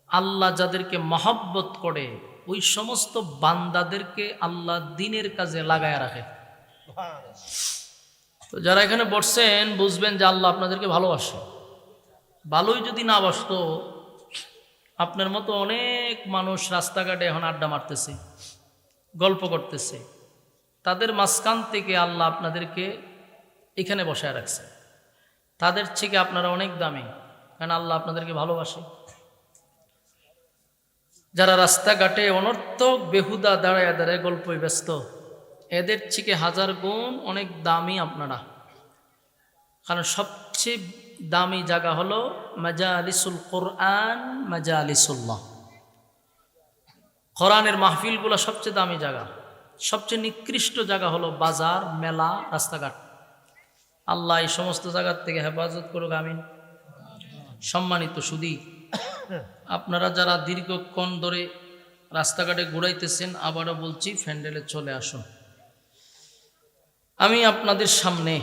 আল্লাহ যাদেরকে মহব্বত করে, ওই সমস্ত বান্দাদেরকে আল্লাহ দ্বীনের কাজে লাগায় রাখে। তো যারা এখানে বসছেন বুঝবেন যে আল্লাহ আপনাদেরকে ভালোবাসে। ভালোই যদি না বাসতো, আপনার মতো অনেক মানুষ রাস্তাঘাটে এখন আড্ডা মারতেছে, গল্প করতেছে, তাদের মাঝখান থেকে আল্লাহ আপনাদেরকে এখানে বসায় রাখছে। তাদের থেকে আপনারা অনেক দামি, কারণ আল্লাহ আপনাদেরকে ভালোবাসে। যারা রাস্তাঘাটে অনর্থক বেহুদা দাঁড়ায় দাঁড়ায় গল্পই ব্যস্ত, এদের থেকে হাজার গুণ অনেক দামি আপনারা। কারণ সবচেয়ে দামি জায়গা হলো মাজালিসুল কোরআন, মাজালিসুল্লাহ। কোরআনের মাহফিলগুলো সবচেয়ে দামি জায়গা। সবচেয়ে নিকৃষ্ট জায়গা হলো বাজার, মেলা, রাস্তাঘাট। আল্লাহ এই সমস্ত জায়গার থেকে হেফাজত করুক, আমিন। সম্মানিত সুধী, আপনারা যারা দীর্ঘক্ষণ ধরে রাস্তাঘাটে ঘুরাইতেছেন, আবারও বলছি ফ্যান্ডেলে চলে আসুন। আমি আপনাদের সামনে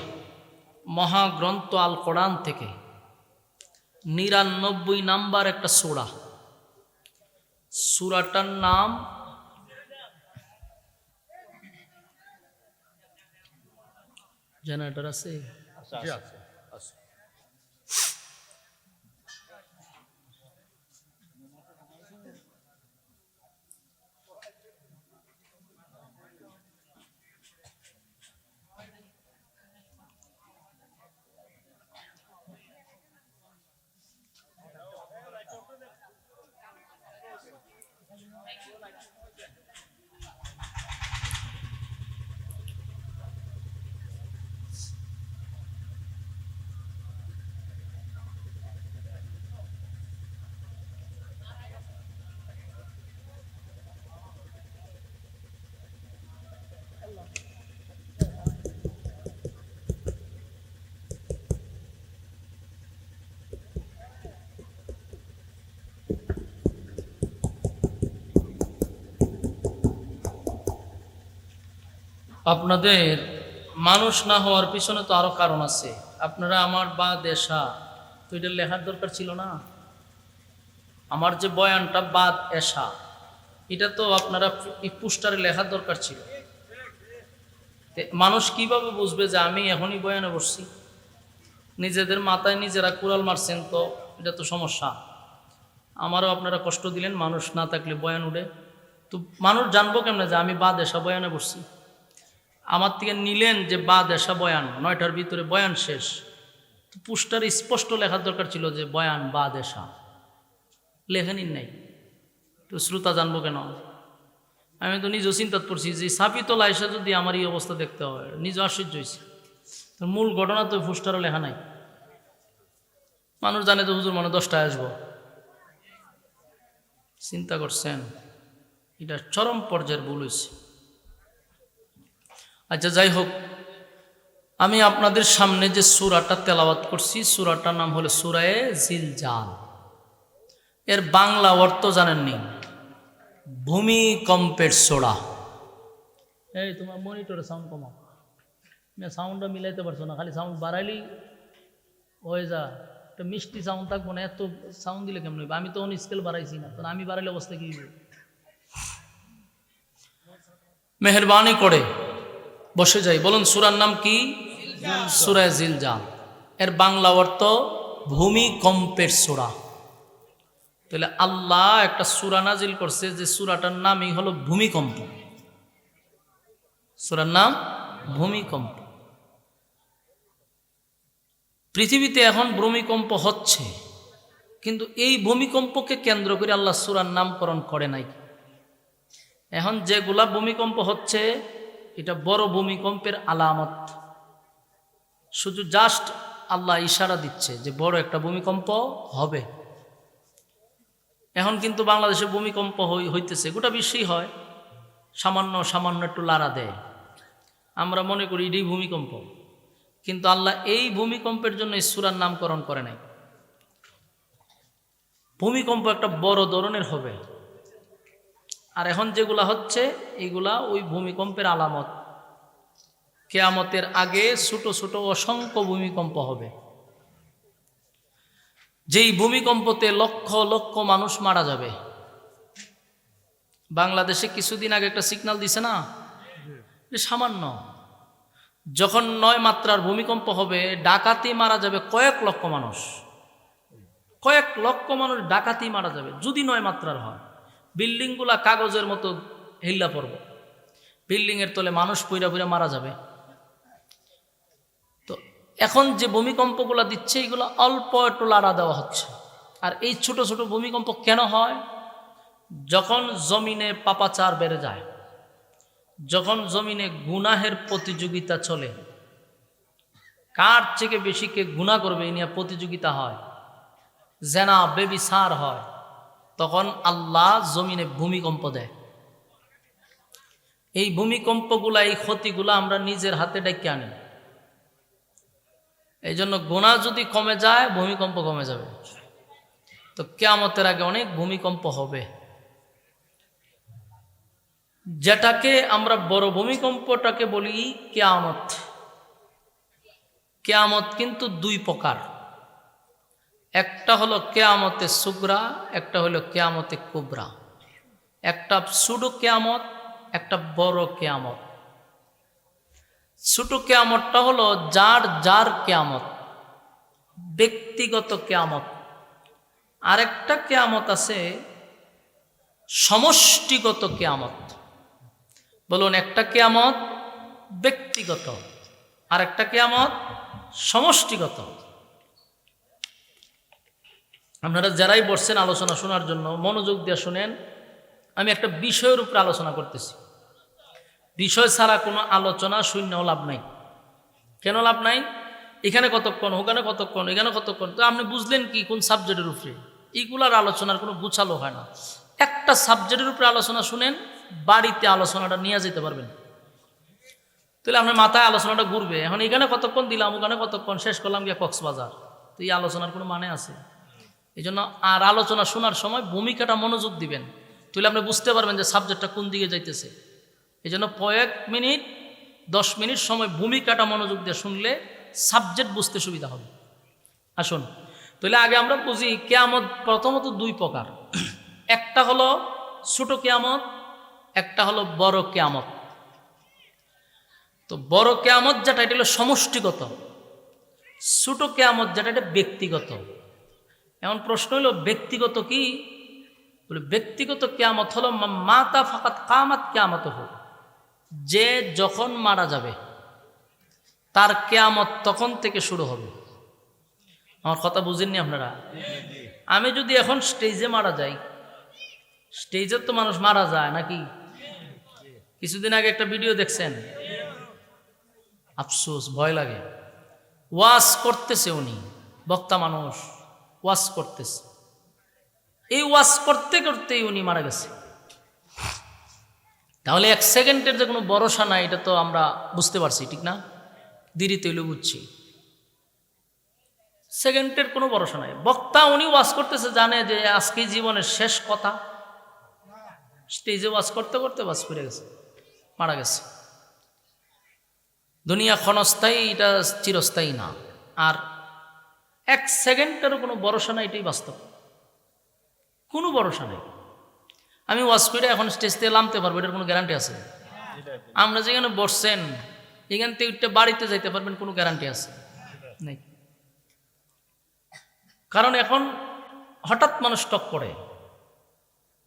মহাগ্রন্থ আল কোরআন থেকে ৯৯ নাম্বার একটা সূরা, সূরাটার নাম জেনারেটর আছে? আপনাদের মানুষ না হওয়ার পিছনে তো আরো কারণ আছে। আপনারা আমার বা দেশা, তো এটা লেখার দরকার ছিল না। আমার যে বয়ানটা বাদ এশা, এটা তো আপনারা এই পোস্টারে লেখার দরকার ছিল। মানুষ কিভাবে বুঝবে যে আমি এখনই বয়ানে বসছি? নিজেদের মাথায় নিজেরা কুড়াল মারছেন, তো এটা তো সমস্যা। আমারও আপনারা কষ্ট দিলেন, মানুষ না থাকলে বয়ান উঠে। তো মানুষ জানবো কেমনে যে আমি বা দেশা বয়ানে বসছি? আমার থেকে নিলেন যে বা দেশা বয়ান, 9টার ভিতরে বয়ান শেষ। তো পোস্টারে স্পষ্ট লেখার দরকার ছিল যে বয়ান বা দেশা, লেখেনি নাই। তো শ্রোতা জানবো কেন? আমি তো নিজেও চিন্তা করছি যে সাপি তো লাইসা যদি আমার এই অবস্থা দেখতে হয়, নিজে আশ্চর্য হয়েছে। তো মূল ঘটনা তো পোস্টারও লেখা নাই। মানুষ জানে তো হুজুর মানে 10টায় আসবো। চিন্তা করছেন? এটা চরম পর্যায়ের ভুল হয়েছে। আচ্ছা, যাই হোক, আমি আপনাদের সামনে যে সূরাটা তেলাওয়াত করছি, সূরাটার নাম হলো সূরায়ে জিলজাল। এর বাংলা অর্থ জানেননি? ভূমিকম্পের সূরা। এই তোমার মনিটরে সাউন্ড কমাও, সাউন্ডটা মিলাইতে পারছো না, খালি সাউন্ড বাড়াইলেই হয়ে যা। একটা মিষ্টি সাউন্ড থাকবো না, এত সাউন্ড দিলে কেমন হইবে? আমি তো স্কেল বাড়াইছি না, তো আমি বাড়াইলে অবস্থা কি হইবে? মেহেরবানি করে বসে যাই, বলুন সূরার নাম কি? সূরা জিলজাল। এর বাংলা অর্থ ভূমিকম্পের সূরা। তাহলে আল্লাহ একটা সূরা নাজিল করছে যে সূরাটার নামই হলো ভূমিকম্প। সূরার নাম ভূমিকম্প। পৃথিবীতে এখন ভূমিকম্প হচ্ছে, কিন্তু এই ভূমিকম্পকে কেন্দ্র করে আল্লাহ সূরার নামকরণ করে নাই। এখন যেগুলা ভূমিকম্প হচ্ছে এটা বড় ভূমিকম্পের আলামত। শুধু জাস্ট আল্লাহ ইশারা দিচ্ছে যে বড় একটা ভূমিকম্প হবে। এখন কিন্তু বাংলাদেশে ভূমিকম্প হইতেছে, গোটা বিশ্বেই হয়। সামান্য সামান্য একটু লাড়া দেয়, আমরা মনে করি এটাই ভূমিকম্প। কিন্তু আল্লাহ এই ভূমিকম্পের জন্য এই সূরার নামকরণ করে নাই। ভূমিকম্প একটা বড় ধরনের হবে। আর এখন যেগুলা হচ্ছে এগুলা ওই ভূমিকম্পের আলামত। কিয়ামতের আগে ছোট ছোট অসংখ্য ভূমিকম্প হবে, যেই ভূমিকম্পতে লক্ষ লক্ষ মানুষ মারা যাবে। বাংলাদেশে কিছুদিন আগে একটা সিগন্যাল দিছে না, সামান্য যখন 9 মাত্রার ভূমিকম্প হবে, ডাকাতি মারা যাবে কয়েক লক্ষ মানুষ। কয়েক লক্ষ মানুষ ডাকাতি মারা যাবে যদি 9 মাত্রার হয়। বিল্ডিংগুলা কাগজের মতো হিল্লা পড়ব, বিল্ডিংয়ের তলে মানুষ পইরা পইরা মারা যাবে। তো এখন যে ভূমিকম্পগুলো দিচ্ছে এগুলো অল্প একটু লাড়া দেওয়া হচ্ছে। আর এই ছোট ছোট ভূমিকম্প কেন হয়? যখন জমিনে পাপাচার বেড়ে যায়, যখন জমিনে গুনাহের প্রতিযোগিতা চলে, কার থেকে বেশি কে গুনাহ করবে এই নিয়ে প্রতিযোগিতা হয়, জেনা বেবিচার হয়, তখন আল্লাহ জমিনে ভূমিকম্প দেয়। এই ভূমিকম্পগুলা, এই ক্ষতিগুলা আমরা নিজের হাতে ডেকে আনি। এই জন্য গুনাহ যদি কমে যায়, ভূমিকম্প কমে যাবে। তো কিয়ামতের আগে অনেক ভূমিকম্প হবে, যেটাকে আমরা বড় ভূমিকম্পটাকে বলি কিয়ামত। কিয়ামত কিন্তু 2 প্রকার, একটা হলো কিয়ামতে সুগরা, একটা হলো কিয়ামতে কুবরা। একটা ছোট কিয়ামত, একটা বড় কিয়ামত। ছোট কিয়ামতটা হলো যার যার কিয়ামত, ব্যক্তিগত কিয়ামত। আরেকটা কিয়ামত আছে সমষ্টিগত কিয়ামত। বলুন, একটা কিয়ামত ব্যক্তিগত, আরেকটা কিয়ামত সমষ্টিগত। আপনারা যারাই বসছেন আলোচনা শোনার জন্য মনোযোগ দিয়ে শুনেন। আমি একটা বিষয়ের উপরে আলোচনা করতেছি। বিষয় ছাড়া কোনো আলোচনা শূন্যও লাভ নাই। কেন লাভ নাই? এখানে কতক্ষণ, ওখানে কতক্ষণ, এখানে কতক্ষণ, তো আপনি বুঝলেন কি কোন সাবজেক্টের উপরে? এইগুলার আলোচনার কোনো গুছালো হয় না। একটা সাবজেক্টের উপরে আলোচনা শুনেন, বাড়িতে আলোচনাটা নিয়ে যেতে পারবেন। তাহলে আপনার মাথায় আলোচনাটা ঘুরবে। এখন এখানে কতক্ষণ দিলাম, ওখানে কতক্ষণ, শেষ করলাম গিয়ে কক্সবাজার। তো এই আলোচনার কোনো মানে আছে? এই জন্য আর আলোচনা শোনার সময় ভূমিকাটা মনোযোগ দিবেন, তাহলে আপনি বুঝতে পারবেন যে সাবজেক্টটা কোন দিকে যাইতেছে। এই জন্য কয়েক মিনিট 10 মিনিট সময় ভূমিকাটা মনোযোগ দিয়ে শুনলে সাবজেক্ট বুঝতে সুবিধা হবে। আসুন তাহলে আগে আমরা বুঝি কিয়ামত প্রথমত 2 প্রকার। একটা হলো ছোট কিয়ামত, একটা হলো বড় কিয়ামত। তো বড় কিয়ামত যেটা এটা হলো সমষ্টিগত, ছোট কিয়ামত যেটা এটা ব্যক্তিগত। এখন প্রশ্ন হলো ব্যক্তিগত কি? বলে ব্যক্তিগত কিয়ামত হলো মাতা ফাকাত কামাত কিয়ামত হোক, যে যখন মারা যাবে তার কিয়ামত তখন থেকে শুরু হবে। আমার কথা বুঝেননি আপনারা? আমি যদি এখন স্টেজে মারা যাই, স্টেজে তো মানুষ মারা যায় নাকি? কিছুদিন আগে একটা ভিডিও দেখছেন, আফসোস, ভয় লাগে। ওয়াজ করতেছে উনি, বক্তা মানুষ ওয়াজ করতেছে, এই ওয়াজ করতে করতেই উনি মারা গেছে। তাহলে 1 সেকেন্ডের যে কোনো ভরসা নাই, এটা তো আমরা বুঝতে পারছি, ঠিক না? দেরিতে হইলেও বুঝছি, সেকেন্ডের কোনো ভরসা নাই। বক্তা উনি ওয়াজ করতেছে, জানে যে আজকে জীবনের শেষ কথা, স্টেজে ওয়াজ করতে করতে ওয়াজ করে গেছে, মারা গেছে। দুনিয়া ক্ষণস্থায়ী, এটা চিরস্থায়ী না। আর 1 সেকেন্ডেরও কোনো ভরসা নাই, এটাই বাস্তব, কোনো ভরসা নেই। আমি ওয়াজ করে এখন স্টেজ থেকে নামতে পারবো, এটার কোনো গ্যারান্টি আছে? আমরা যেখানে বসছেন এখান থেকে উঠতে বাড়িতে যাইতে পারবেন, কোনো গ্যারান্টি আছে? নেই। কারণ এখন হঠাৎ মানুষ স্টক করে,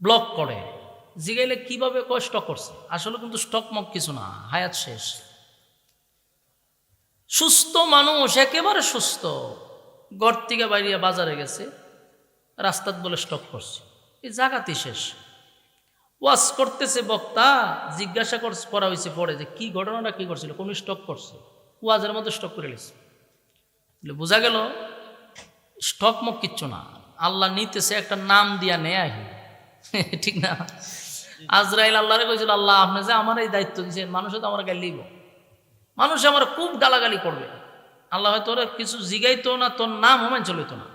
ব্লক করে, জিগাইলে কিভাবে কয় স্টক করছে, আসলে কিন্তু স্টক মক কিছু না, হায়াত শেষ। সুস্থ মানুষ, একেবারে সুস্থ, ঘর থেকে বাইরে বাজারে গেছে, রাস্তাত বলে স্টক করছে, এই জায়গাতেই শেষ। ওয়াজ করতেছে বক্তা, জিজ্ঞাসা করা হয়েছে পরে যে কি ঘটনাটা কি করছিল, কোন স্টক করছে, ওয়াজের মধ্যে স্টক করে নিয়েছে। বোঝা গেল স্টক মক কিচ্ছু না, আল্লাহ নিতেছে, একটা নাম দিয়া নেয়, ঠিক না? আজরাইল আল্লাহরে কইছিল, আল্লাহ আপনি যে আমার এই দায়িত্ব দিয়েছেন, মানুষে তো আমার গালি দিব, মানুষ আমার খুব গালাগালি করবে, আল্লাহ হয়তো ওরা কিছু জিগাইতো না, তোর নাম হোমেন চলিত না।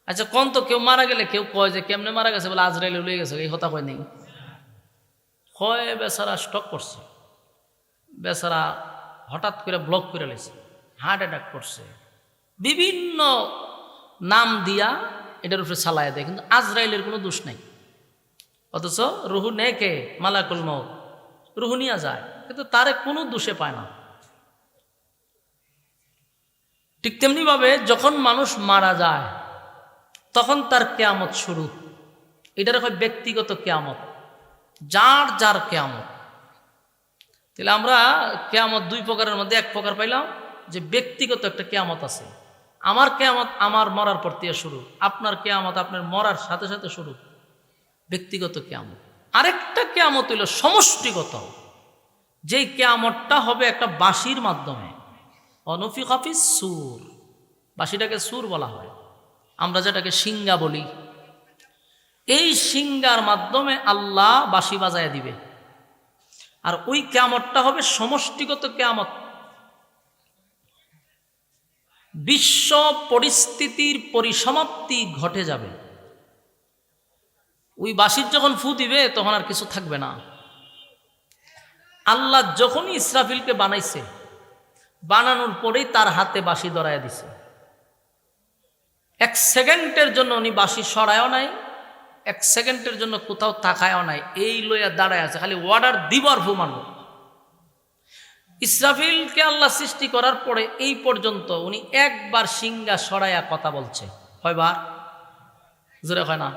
আচ্ছা কোন তো কেউ মারা গেলে কেউ কয় যে কেমনে মারা গেছে, বলে আজরাইল লয়ে গেছে, এই কথা কয় নেই, কয় বেচারা স্টক করছে, বেচারা হঠাৎ করে ব্লক করে লেছে, হার্ট অ্যাটাক করছে, বিভিন্ন নাম দিয়া এটার উপরে চালায় দেয়, কিন্তু আজরাইলের কোনো দোষ নাই। অথচ রুহু নেয় কে? মালাকুল মউত, রুহু নিয়ে যায়, কিন্তু তারে কোনো দোষে পায় না। ঠিক তেমনি ভাবে যখন মানুষ মারা যায় তখন তার কিয়ামত শুরু, এটার হয় ব্যক্তিগত কিয়ামত, যার যার কিয়ামত। তাহলে আমরা কিয়ামত 2 প্রকারের মধ্যে 1 প্রকার পাইলাম, যে ব্যক্তিগত একটা কিয়ামত আছে। আমার কিয়ামত আমার মরার পর থেকে শুরু, আপনার কিয়ামত আপনার মরার সাথে সাথে শুরু, ব্যক্তিগত কিয়ামত। আরেকটা কিয়ামত হইল সমষ্টিগত, যেই কিয়ামতটা হবে একটা বাঁশির মাধ্যমে, অনুফিখা ফিস সূর, বাঁশিটাকে সুর বলা হয়, আমরা যেটাকে সিঙ্গা বলি। এই সিঙ্গার মাধ্যমে আল্লাহ বাঁশি বাজায় দিবে, আর ওই কিয়ামতটা হবে সমষ্টিগত কিয়ামত। বিশ্ব পরিস্থিতির পরিসমাপ্তি ঘটে যাবে। ওই বাঁশির যখন ফু দিবে তখন আর কিছু থাকবে না। আল্লাহ যখনই ইসরাফিলকে বানাইছে, বানানোর পরেই তার হাতে বাঁশি ধরায় দিছে। 1 সেকেন্ডের জন্য উনি বাঁশি সরায়ও নাই, 1 সেকেন্ডের জন্য কোথাও তাকায়ও নাই, এই লইয়া দাঁড়ায় আছে, খালি অর্ডার দিবার ফু মানব। ইসরাফিলকে আল্লাহ সৃষ্টি করার পরে এই পর্যন্ত উনি একবার সিঙ্গা সরাইয়া কথা বলছে, কয়বার? জোরে হয় না?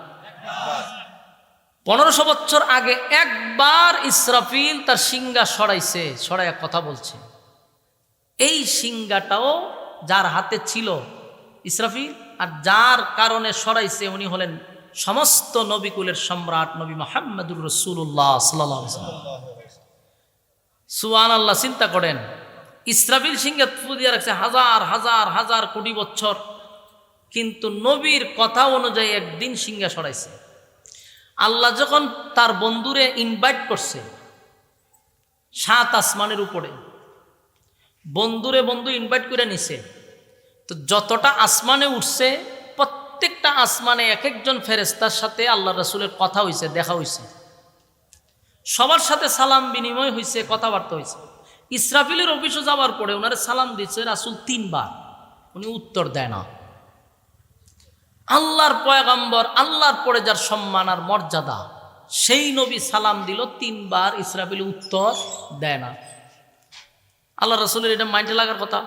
1500 বছর আগে একবার ইসরাফিল তার সিঙ্গা সরাইছে, সরাইয়া কথা বলছে। এই সিঙ্গাটাও যার হাতে ছিল ইসরাফিল, আর যার কারণে সরাইছে উনি হলেন সমস্ত নবিকুলের সম্রাট নবী মুহাম্মদুর রাসূলুল্লাহ সাল্লাল্লাহু আলাইহি ওয়াসাল্লাম। সুবহানাল্লাহ। চিন্তা করেন, ইসরাফিল সিঙ্গা ফু দিয়ে রাখছে হাজার হাজার হাজার কোটি বছর, কিন্তু নবীর কথা অনুযায়ী একদিন সিঙ্গা সরাইছে। আল্লাহ যখন তার বন্ধুরে ইনভাইট করছে 7 আসমানের উপরে, বন্ধুরে বন্ধু ইনভাইট করে নিছে, তো যতটা আসমানে উঠছে প্রত্যেকটা আসমানে এক একজন ফেরেশতার সাথে আল্লাহ রাসূলের কথা হইছে, দেখা হইছে, সবার সাথে সালাম বিনিময় হইছে, কথাবার্তা হইছে। ইসরাফিলের অফিসে যাওয়ার পরে ওনারে সালাম দিচ্ছে রাসূল 3 বার, উনি উত্তর দেয় না। আল্লাহর পয়গম্বর, আল্লাহর পরে যার সম্মান আর মর্যাদা, সেই নবী সালাম দিল 3 বার, ইসরাফিল উত্তর দেয় না। আল্লাহ রাসূলের এটা মাইন্ডে লাগার কথা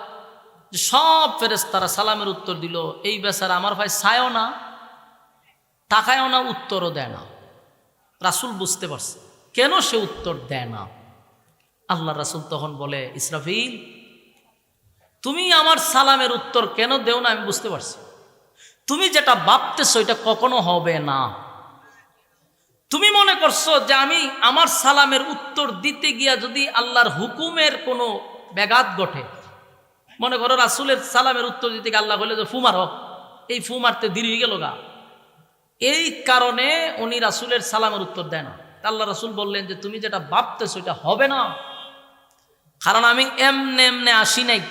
যে সব ফেরেশতারা সালামের উত্তর দিল, এই বেচারা আমার ভাই ছায়ও না, তাকায়ও না, উত্তরও দেয় না। রাসূল বুঝতে পারছে কেন সে উত্তর দেয় না। আল্লাহ রাসূল তখন বলে, ইসরাফিল তুমি আমার সালামের উত্তর কেন দেও না আমি বুঝতে পারছি। তুমি যেটা ভাবতেছো এটা কখনো হবে না। তুমি মনে করছো যে আমি আমার সালামের উত্তর দিতে গিয়া যদি আল্লাহর হুকুমের কোনো ব্যাঘাত ঘটে, মনে করো রাসূলের সালামের উত্তর দিতে গিয়ে আল্লাহ বলে যে ফু মারো, এই ফু মারতে দেরি হয়ে গেল গা, এই কারণে উনি রাসূলের সালামের উত্তর দেয় না। আল্লাহ রাসূল বললেন যে তুমি যেটা ভাবতেছো এটা হবে না, কারণ আমি এমনে এমনে আসি নাই,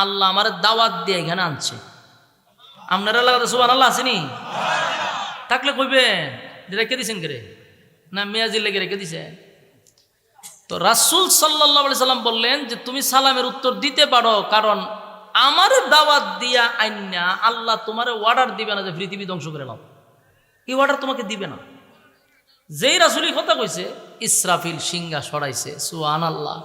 আল্লাহ আমার দাওয়াত দিয়ে এখানে আনছে। আপনারা লাগাতে সুবহানাল্লাহ আসেনি? থাকলে কইবেন রেখে দিছেন কে রে, না মিয়াজির লেগে রেখে দিছে। তো রাসূল সাল্লাল্লাহু আলাইহি সাল্লাম বললেন যে তুমি সালামের উত্তর দিতে পারো, কারণ আমার দাওয়াত দিয়া আইনা আল্লাহ তোমার অর্ডার দিবে না যে পৃথিবী ধ্বংস করে নাও, এই অর্ডার তোমাকে দিবে না। যেই রাসূলই কথা কইছে ইসরাফিল সিংহা সরাইছে, সুবহানাল্লাহ।